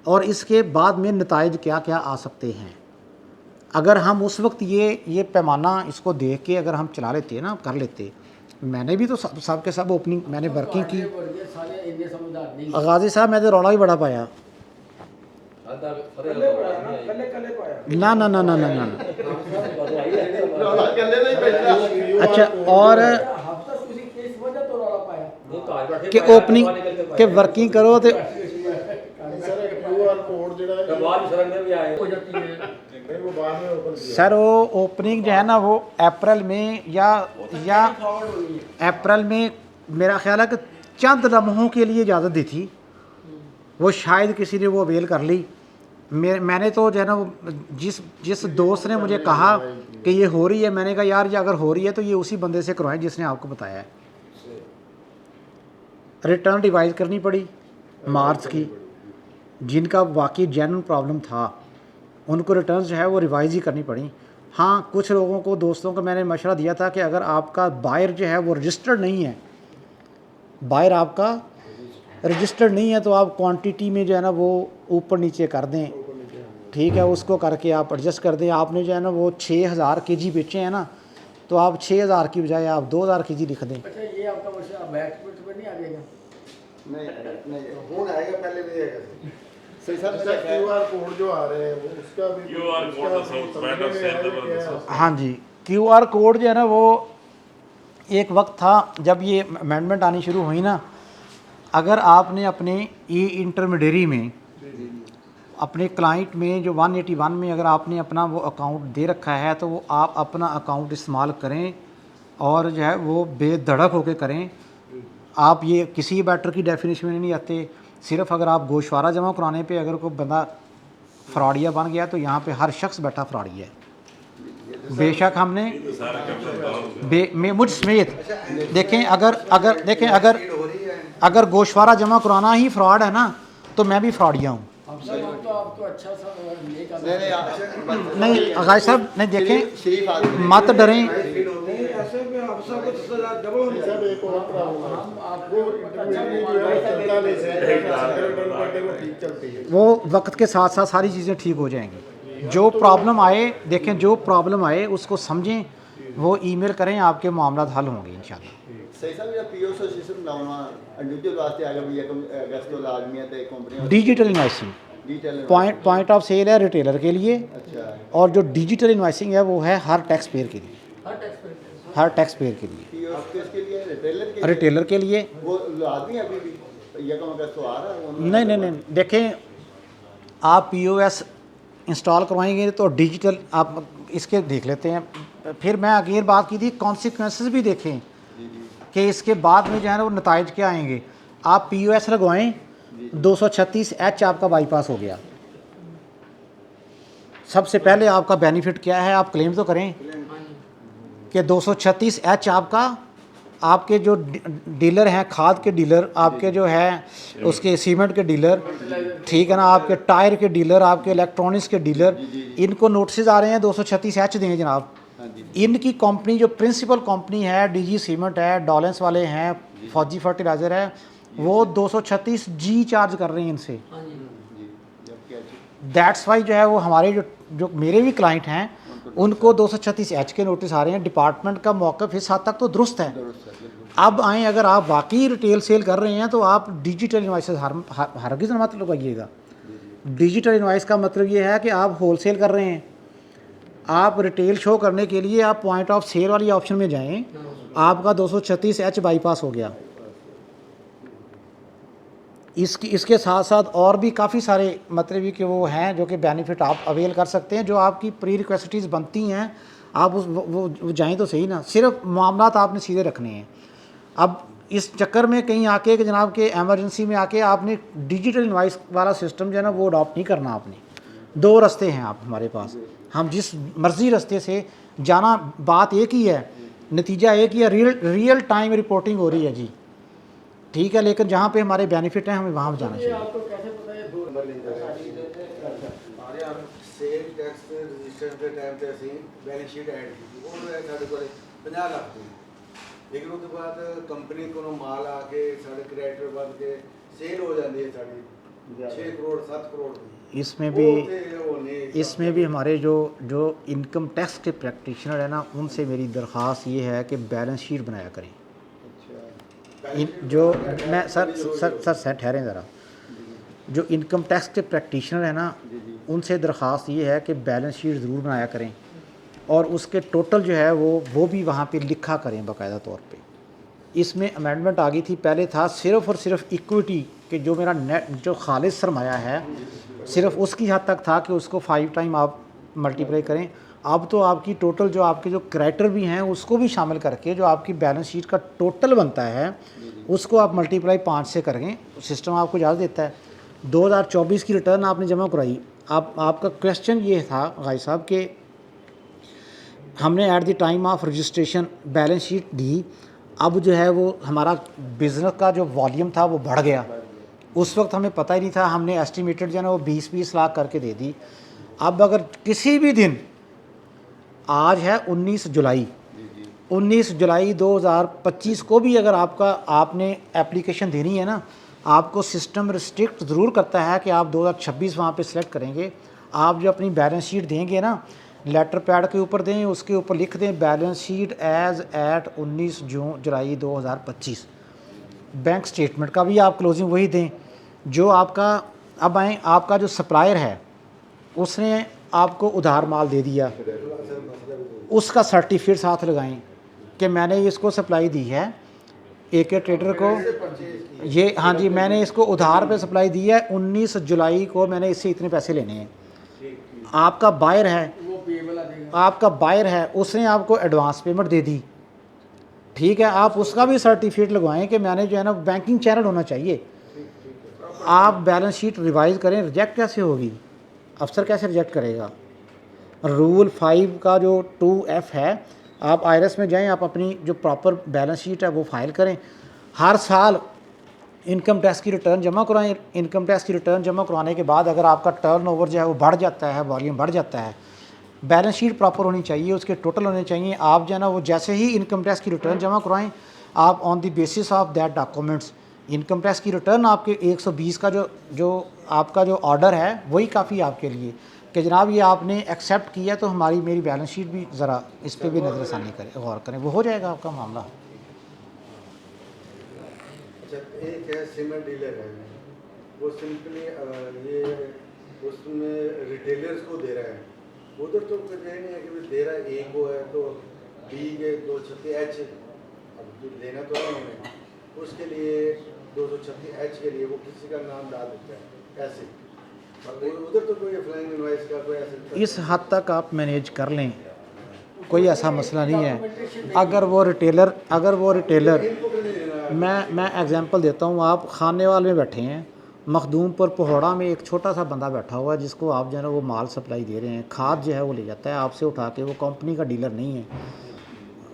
और इसके बाद में नताइज क्या क्या आ सकते हैं। अगर हम उस वक्त ये पैमाना इसको देख के अगर हम चला लेते ना, कर लेते। मैंने भी तो सब के सब ओपनिंग मैंने वर्किंग की। गाजी साहब मैं तो रौला भी बड़ा पाया। ना ना ना ना ना ना अच्छा, और कि ओपनिंग के वर्किंग करो तो सर वो ओपनिंग जो है ना वो अप्रैल में या अप्रैल में मेरा ख्याल है कि चंद लम्हों के लिए इजाज़त दी थी, वो शायद किसी ने वो अवेल कर ली। मैंने तो जो है ना जिस दोस्त ने मुझे कहा कि ये हो रही है, मैंने कहा यार ये अगर हो रही है तो ये उसी बंदे से करवाएं जिसने आपको बताया है। रिटर्न रिवाइज करनी पड़ी मार्च की, जिनका वाकई जेन्युइन प्रॉब्लम था उनको रिटर्न जो है वो रिवाइज ही करनी पड़ी। हाँ, कुछ लोगों को दोस्तों को मैंने मशवरा दिया था कि अगर आपका बायर जो है वो रजिस्टर्ड नहीं है, बायर आपका रजिस्टर्ड नहीं है, तो आप क्वांटिटी में जो है ना वो ऊपर नीचे कर दें। ठीक है, उसको करके आप एडजस्ट कर दें। आपने जो है ना वो 6000 kg बेचे हैं ना, तो आप 6000 की बजाय आप 2000 kg लिख दें। अच्छा, ये आपका मसला बैक पे नहीं आ जाएगा? नहीं होना आएगा, पहले भी आएगा। सही साहब, QR कोड जो आ रहे हैं वो उसका भी QR कोड तो सब बैठ ऑफ सेल। हाँ जी, QR कोड जो है ना वो एक वक्त था जब ये अमेंडमेंट आनी शुरू हुई ना, अगर आपने अपने ई इंटरमीडियरी में अपने क्लाइंट में जो 181 में अगर आपने अपना वो अकाउंट दे रखा है तो वो आप अपना अकाउंट इस्तेमाल करें और जो है वो बेधड़क होकर करें। आप ये किसी मैटर की डेफिनेशन में नहीं आते। सिर्फ अगर आप गोशवारा जमा कराने पे अगर कोई बंदा फ्रॉडिया बन गया तो यहाँ पे हर शख्स बैठा फ्रॉडिया है। बेशक हमने मुझ समेत देखें अगर गोशवारा जमा कराना ही फ्रॉड है ना तो मैं भी फ्रॉडिया हूँ। आपको अच्छा सा नहीं अगाज साहब नहीं, देखें मत डरें। वो वक्त के साथ साथ सारी चीज़ें ठीक हो जाएंगी। जो प्रॉब्लम आए देखें, जो प्रॉब्लम आए उसको समझें, वो ईमेल करें, आपके मामला हल होंगे इंशाल्लाह। सही साहब, ये पीओएस सिस्टम लाना इंडिविजुअल वास्ते आ गया भी अगस्त तो लाजमी है ते company digital invoicing detail point of sale है रिटेलर के लिए, अच्छा और जो डिजिटल इनवॉइसिंग है वो है हर टैक्स पेयर के लिए, हर टैक्स पेयर हर टैक्स पेयर के लिए, पीओएस किसके लिए रिटेलर के लिए रिटेलर के लिए। वो आदमी अभी भी ये कम अगस्त तो आ रहा है वो नहीं, देखें आप पीओएस इंस्टॉल करवाएंगे तो डिजिटल आप इसके देख लेते हैं। फिर मैं अगेन बात की थी कॉन्सिक्वेंसेस भी देखें कि इसके बाद में जो है ना वो नताइज क्या आएंगे। आप पीओएस लगवाएं, 236H आपका बाईपास हो गया। सबसे पहले आपका बेनिफिट क्या है, आप क्लेम तो करें कि 236H आपके जो डीलर हैं, खाद के डीलर, आपके जो है उसके सीमेंट के डीलर, ठीक है ना, आपके टायर के डीलर, आपके इलेक्ट्रॉनिक्स के डीलर, इनको नोटिस आ रहे हैं 236H दें जनाब। इनकी कंपनी जो प्रिंसिपल कंपनी है डीजी सीमेंट है, डॉलेंस वाले हैं, फौजी फर्टिलाइज़र है, वो 236G चार्ज कर रहे हैं इनसे। दैट्स वाई जो है वो हमारे जो मेरे भी क्लाइंट हैं उनको 236H के नोटिस आ रहे हैं। डिपार्टमेंट का मौक़िफ़ इस हद तक तो दुरुस्त है। अब आएँ, अगर आप वाकई रिटेल सेल कर रहे हैं तो आप डिजिटल इनवॉइसेस हरगिज़ मत लगाइएगा। डिजिटल इनवॉइस का मतलब ये है कि आप होलसेल कर रहे हैं, आप रिटेल शो करने के लिए आप पॉइंट ऑफ सेल वाली ऑप्शन में जाएं, आपका 236H बाईपास हो गया। इसके साथ साथ और भी काफ़ी सारे मतलब कि वो हैं जो कि बेनिफिट आप अवेल कर सकते हैं। जो आपकी प्री रिक्वेस्टीज़ बनती हैं आप वो जाएं तो सही ना, सिर्फ मामलात आपने सीधे रखने हैं। अब इस चक्कर में कहीं आके कि जनाब के एमरजेंसी में आके आपने डिजिटल इनवॉइस वाला सिस्टम जो है ना वो अडॉप्ट नहीं करना। आपने दो रास्ते हैं आप हमारे पास, हम जिस मर्ज़ी रास्ते से जाना, बात एक ही है, नतीजा एक ही है, रियल टाइम रिपोर्टिंग हो रही है जी, ठीक है। लेकिन जहाँ पे हमारे बेनिफिट हैं हमें वहाँ जाना ये चाहिए। आपको कैसे पता है दो हमारे यहाँ सेल टैक्स रजिस्टर के टाइम पे ਅਸੀਂ बैलेंस शीट ऐड की वो ਸਾਡੇ ਕੋਲ 50 ਲੱਖ ਦੀ, लेकिन उसके बाद कंपनी को माल आके साढ़े क्रेडिटर बन के सेल हो जाती है साड़ी 6 करोड़ 7 करोड़ की। इसमें भी हमारे जो इनकम टैक्स के प्रैक्टिशनर है ना उनसे मेरी दरख्वास्त ये है कि बैलेंस शीट बनाया करें। जो मैं सर ठहरें ज़रा, जो इनकम टैक्स के प्रैक्टिशनर है ना उनसे दरख्वास्त ये है कि बैलेंस शीट ज़रूर बनाया करें और उसके टोटल जो है वो भी वहाँ पे लिखा करें बाकायदा तौर पे। इसमें अमेंडमेंट आ गई थी, पहले था सिर्फ़ और सिर्फ इक्विटी कि जो मेरा नेट जो खालिद सरमाया है सिर्फ उसकी हद तक था कि उसको 5 टाइम आप मल्टीप्लाई करें। अब तो आपकी टोटल जो आपके जो क्रेडिटर भी हैं उसको भी शामिल करके जो आपकी बैलेंस शीट का टोटल बनता है उसको आप मल्टीप्लाई 5 से करें, सिस्टम आपको इजाज़त देता है। 2024 की रिटर्न आपने जमा कराई, आपका क्वेश्चन ये था गाई साहब कि हमने at the time of registration balance sheet दी, अब जो है वो हमारा बिज़नेस का जो वॉल्यूम था वो बढ़ गया। उस वक्त हमें पता ही नहीं था, हमने एस्टिमेटेड जो है ना वो 20-20 लाख करके दे दी। अब अगर किसी भी दिन, आज है 19 जुलाई 2025 को भी अगर आपने एप्लीकेशन देनी है ना, आपको सिस्टम रिस्ट्रिक्ट ज़रूर करता है कि आप 2026 वहाँ पे सिलेक्ट करेंगे। आप जो अपनी बैलेंस शीट देंगे ना, लेटर पैड के ऊपर दें, उसके ऊपर लिख दें बैलेंस शीट एज एट 19 जुलाई 2025। बैंक स्टेटमेंट का भी आप क्लोजिंग वही दें जो आपका। अब आएँ, आपका जो सप्लायर है उसने आपको उधार माल दे दिया, उसका सर्टिफिकेट साथ लगाएं कि मैंने इसको सप्लाई दी है एक ट्रेडर को, ये हाँ जी मैंने इसको उधार पे सप्लाई दी है, 19 जुलाई को मैंने इससे इतने पैसे लेने हैं। आपका बायर है, उसने आपको एडवांस पेमेंट दे दी, ठीक है, आप उसका भी सर्टिफिकेट लगवाएं कि मैंने जो है ना बैंकिंग चैनल होना चाहिए। आप बैलेंस शीट रिवाइज़ करें, रिजेक्ट कैसे होगी, अफसर कैसे रिजेक्ट करेगा। रूल 5 का जो 2F है, आप आईआरएस में जाएं, आप अपनी जो प्रॉपर बैलेंस शीट है वो फाइल करें, हर साल इनकम टैक्स की रिटर्न जमा कराएं। इनकम टैक्स की रिटर्न जमा कराने के बाद अगर आपका टर्नओवर जो है वो बढ़ जाता है, वॉल्यूम बढ़ जाता है, बैलेंस शीट प्रॉपर होनी चाहिए, उसके टोटल होने चाहिए। आप जो है ना वो जैसे ही इनकम टैक्स की रिटर्न जमा कराएं, आप on the basis of that documents income tax की रिटर्न आपके 120 का जो आपका जो ऑर्डर है वही काफ़ी आपके लिए कि जनाब ये आपने एक्सेप्ट किया तो हमारी मेरी बैलेंस शीट भी ज़रा इस पर भी नज़रसानी करें, गौर करें, वो हो जाएगा आपका मामला। अच्छा, एक है सीमेंट डीलर है, वो सिंपली ये उसमें रिटेलर्स को दे रहा है, उधर तो कुछ ये नहीं है कि दे रहा है ए को है तो बी के 236H, अब जो देना तो है उन्होंने, उसके लिए 236H के लिए वो किसी का नाम डाल देता है ऐसे, उधर तो कोई फ्लाइंग इनवॉइस का कोई ऐसे इस हद तक आप मैनेज कर लें, कोई ऐसा मसला नहीं है। अगर वो रिटेलर मैं एग्जांपल देता हूँ, आप खानेवाल में बैठे हैं, मखदूमपुर पहोड़ा में एक छोटा सा बंदा बैठा हुआ है जिसको आप जो है ना वो माल सप्लाई दे रहे हैं, खाद जो है वो ले जाता है आपसे उठा के, वो कंपनी का डीलर नहीं है,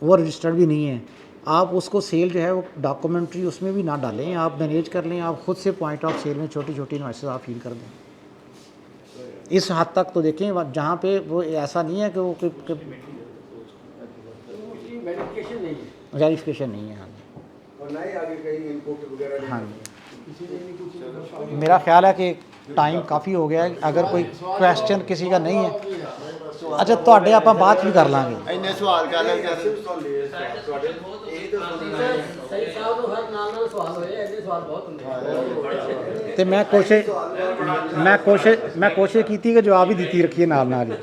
वो रजिस्टर्ड भी नहीं है, आप उसको सेल जो है वो डॉक्यूमेंट्री उसमें भी ना डालें, आप मैनेज कर लें, आप खुद से पॉइंट ऑफ सेल में छोटी छोटी इन्वाइसेस आप फील कर दें। इस हद तक तो देखें जहाँ पे वो ऐसा नहीं है कि वो वेरिफिकेशन नहीं है, वेरिफिकेशन नहीं है। हाँ और ना ही आगे कहीं इनपुट वगैरह हाँ किसी ने नहीं कुछ जी, मेरा ख्याल है कि टाइम काफ़ी हो गया है, अगर कोई क्वेश्चन किसी का नहीं है, अच्छा ਤੁਹਾਡੇ ਆਪਾਂ ਬਾਤ ਵੀ ਕਰ ਲਾਂਗੇ। ਇੰਨੇ ਸਵਾਲ ਕਰ ਲੈ ऐसे भी सुन लिए ਤੁਹਾਡੇ यही तो सुनना है। सही साहब तो हर नाल सवाल होए, ऐसे सवाल बहुत ਹੁੰਦੇ ਤੇ ਮੈਂ ਕੋਸ਼ਿਸ਼ ਕੀਤੀ ਕਿ ਜਵਾਬ ਹੀ ਦਿੱਤੀ ਰੱਖੀਏ ਨਾਲ ਨਾਲ ਹੀ।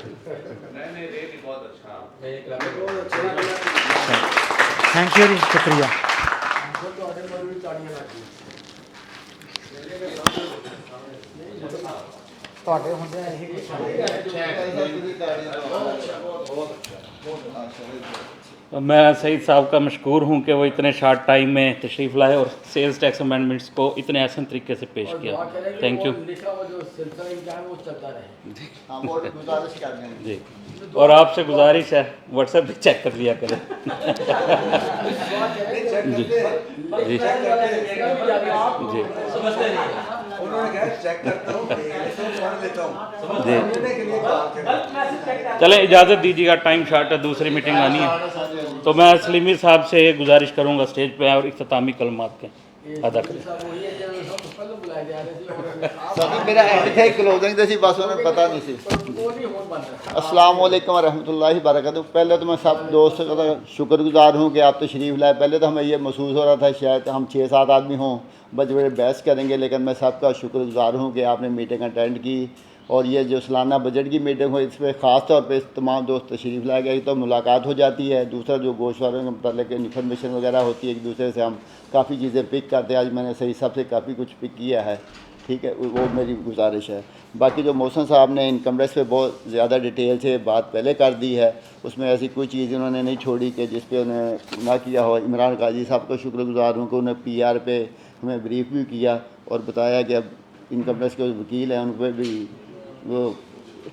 ਥੈਂਕ ਯੂ ਜੀ, ਸ਼ੁਕਰੀਆ। ਤੁਹਾਡੇ ਮਨ ਵਿੱਚ ਤਾੜੀਆਂ ਲੱਗਦੀਆਂ ਤੁਹਾਡੇ ਹੁੰਦੇ ਇਹੀ मैं सईद साहब का मशकूर हूँ कि वो इतने शार्ट टाइम में तशरीफ़ लाए और सेल्स टैक्स अमेंडमेंट्स को इतने आसान तरीके से पेश किया। थैंक यू लिखा हुआ जो सिलसिला इनका है वो चलता रहे। हम और गुजारिश कर रहे हैं जी, और आपसे गुजारिश है व्हाट्सएप भी चेक कर लिया करें। जी जी जी उन्होंने कहा चेक करता हूँ, पढ़ लेता हूँ, जी। समझने के लिए कहा कि चलें, इजाज़त दीजिएगा, टाइम शॉर्ट है, दूसरी मीटिंग आनी है, तो मैं सलीमी साहब से गुजारिश करूँगा स्टेज पे और इख्तितामी कलमात के अदा करें। वही है जो सब पहले बुलाए जा रहे थे और सभी मेरा एंड थे क्लोजिंग तो सी बस उन्हें पता नहीं सी। वो नहीं हो बन रहा। अस्सलाम वालेकुम रहमतुल्लाहि वबरकातुहू। पहले तो मैं सब दोस्तों का शुक्रगुजार हूँ कि आप तशरीफ़ लाए। पहले तो हमें ये महसूस हो रहा था शायद हम 6-7 आदमी हों, बड़े बड़े बहस करेंगे, लेकिन मैं सबका शुक्रगुजार हूँ कि आपने मीटिंग अटेंड की और ये जो सालाना बजट की मीटिंग हुई इस पर ख़ास तौर पर तमाम दोस्त तशरीफ़ लाए गए तो मुलाकात हो जाती है। दूसरा जो गोश्त वालों के मतलब इन्फॉर्मेशन वगैरह होती है, एक दूसरे से हम काफ़ी चीज़ें पिक करते हैं। आज मैंने सही साहब से काफ़ी कुछ पिक किया है, ठीक है, वो मेरी गुजारिश है। बाकी जो मौसम साहब ने इनकम टैक्स पे बहुत ज़्यादा डिटेल से बात पहले कर दी है, उसमें ऐसी कोई चीज़ उन्होंने नहीं छोड़ी कि जिस पे उन्हें ना किया हो। इमरान काजी साहब का शुक्रगुजार हूँ कि उन्हें PR पे हमें ब्रीफ भी किया और बताया कि अब इनकम टैक्स के वकील हैं उन पर भी वो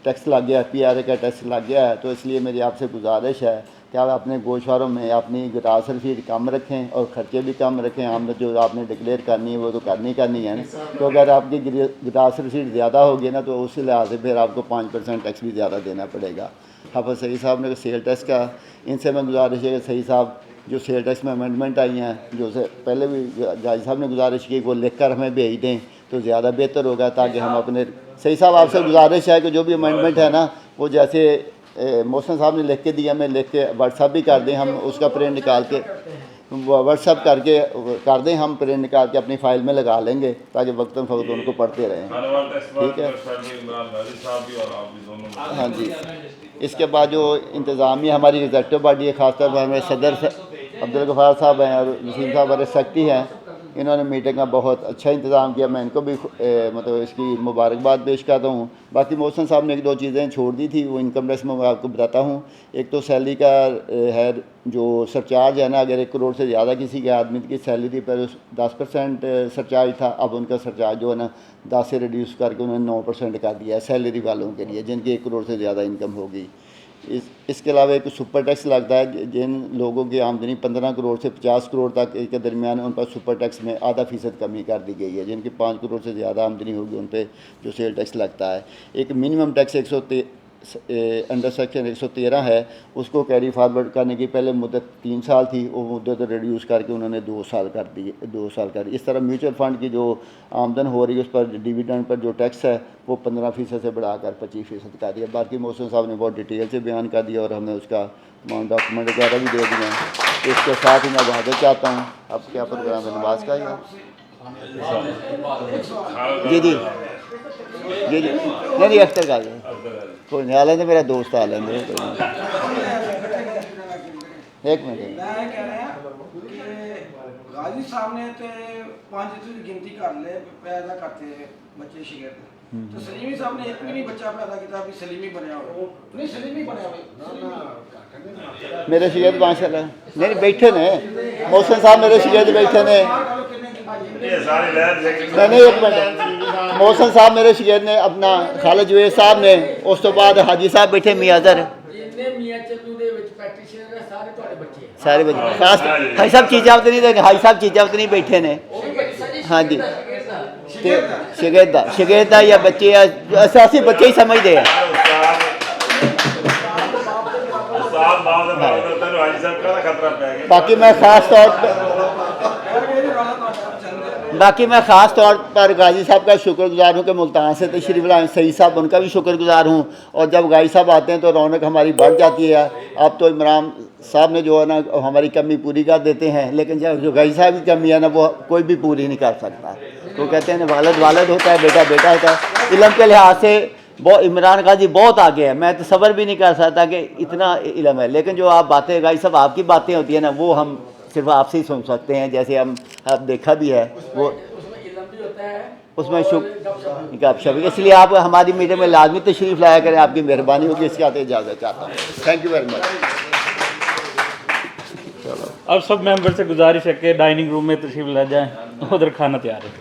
टैक्स लग गया, PRA का टैक्स लग गया है। तो इसलिए मेरी आपसे गुजारिश है कि आप अपने गोश्वारों में अपनी ग्रास रसीद कम रखें और ख़र्चे भी कम रखें। आमदन जो आपने डिक्लेयर करनी है वो तो करनी है ना, तो अगर आपकी ग्रास रसीद ज़्यादा होगी ना तो उस लिहाज से फिर आपको 5% टैक्स भी ज़्यादा देना पड़ेगा। हाफ़िज़ सईद साहब ने सेल टैक्स का, इनसे मैं गुजारिश है कि सईद साहब जो सेल टैक्स में अमेंडमेंट आई हैं, जो से पहले भी जज साहब ने गुजारिश की वो लिख कर हमें भेज दें तो ज़्यादा बेहतर होगा, ताकि हम अपने सही साहब आपसे गुजारिश है कि जो भी अमेंडमेंट है ना वो जैसे मोहसिन साहब ने लिख के दिया, मैं लिख के व्हाट्सअप भी कर दें, हम उसका प्रिंट निकाल के व्हाट्सअप करके कर दें, हम प्रिंट निकाल के अपनी फ़ाइल में लगा लेंगे ताकि वक्तन फ़वक्त उनको पढ़ते रहें, ठीक है। हाँ जी, इसके बाद जो इंतज़ामिया हमारी एग्जेक्टिव बॉडी है, ख़ासतौर पर हमारे सदर अब्दुल गफ़ार साहब हैं और वसीम साहब हमारे सेक्रेटरी हैं, इन्होंने मीटिंग का बहुत अच्छा इंतज़ाम किया। मैं इनको भी मतलब इसकी मुबारकबाद पेश करता हूँ। बाकी मोहसिन साहब ने 1-2 चीज़ें छोड़ दी थी, वो इनकम टैक्स में मैं आपको बताता हूँ। एक तो सैलरी का है जो सरचार्ज है ना, अगर 1 करोड़ से ज़्यादा किसी के आदमी की सैलरी पर 10% सरचार्ज था, अब उनका सरचार्ज जो है ना 10 से रिड्यूस करके उन्होंने 9% कर दिया है सैलरी वालों के लिए जिनकी 1 करोड़ से ज़्यादा इनकम होगी। इसके अलावा एक सुपर टैक्स लगता है, जिन लोगों की आमदनी 15 करोड़ से 50 करोड़ तक के दरमियान उन पर सुपर टैक्स में आधा फ़ीसद कमी कर दी गई है। जिनकी 5 करोड़ से ज़्यादा आमदनी होगी उन पर जो सेल टैक्स लगता है। एक मिनिमम टैक्स अंडर सेक्शन 113 है, उसको कैरी फारवर्ड करने की पहले मुद्दत 3 साल थी, वो मुद्दत रिड्यूस करके उन्होंने 2 साल कर दी, 2 साल कर। इस तरह म्यूचुअल फ़ंड की जो आमदन हो रही है उस पर डिविडेंड पर जो टैक्स है वो 15% से बढ़ाकर 25% कर दिया। बाकी मोहसिन साहब ने बहुत डिटेल से बयान कर दिया और हमने उसका डॉक्यूमेंट वगैरह भी दे दिए हैं। इसके साथ ही मैं वहाँ चाहता हूँ अब क्या प्रोग्राम है, नमाज का ही है। जी जी जी जी नहीं अख्तर का कोई नहीं आ लेंगे, मेरा दोस्त आ लेंगे। एक मिनट मैं कह रहा कि गाजी साहब ने तो 5 की गिनती कर ले पैदा करते बच्चे शिगिर्द, तो सलीमी साहब ने एक भी नहीं बच्चा पैदा किया भी सलीमी बनया हो, नहीं सलीमी बनया भाई मेरे शिगिर्द माशाल्लाह नहीं बैठे ने, मोहसिन साहब मेरे शिगिर्द बैठे ने। ये सारे लहर नहीं एक मिनट, मोहसिन साहब मेरे शिगिर्द ने, अपना खालिद जुवेद साहब ने, उस तो बाद हाजी साहब बैठे मियादर जिन्ने मियां चंदू दे विच प्रैक्टिशनर है सारे ਤੁਹਾਡੇ ਬੱਚੇ ਹੈ। सारे बच्चे खास हाई साहब चीजावत नहीं देंगे, हाई साहब चीजावत नहीं बैठे ने। हाँ जी शिगिर्द या बच्चे असासी बच्चे ही समझते हैं। उस्ताद बाप दे बाप दे तैनूं हाजी साहब का खतरा पै गया। बाकी मैं ख़ास तौर पर गाजी साहब का शुक्रगुजार हूँ कि मुल्तान से तशरीफ़ लाए सईद साहब, उनका भी शुक्रगुजार हूँ। और जब गाजी साहब आते हैं तो रौनक हमारी बढ़ जाती है। अब तो इमरान साहब ने जो है ना हमारी कमी पूरी कर देते हैं, लेकिन जब जो गाजी साहब की कमी है ना वो कोई भी पूरी नहीं कर सकता। तो कहते हैं वालिद वालिद होता है, बेटा बेटा होता है। इल्म के लिहाज से बहुत इमरान गाजी बहुत आगे है, मैं तसव्वुर भी नहीं कर सकता कि इतना इल्म है। लेकिन जो आप बातें गाजी साहब आपकी बातें होती है ना वो हम सिर्फ आपसे ही सुन सकते हैं, जैसे हम आप देखा भी है वो उसमें इल्म भी होता है, उसमें गपशप। इसलिए आप हमारी मीटिंग में लाजमी तशरीफ़ लाया करें, आपकी मेहरबानी होगी। इसके आते इजाज़त चाहता हूँ। Thank you very much. अब सब मेंबर से गुजारिश है कि डाइनिंग रूम में तशरीफ़ ले जाएं, उधर खाना तैयार है।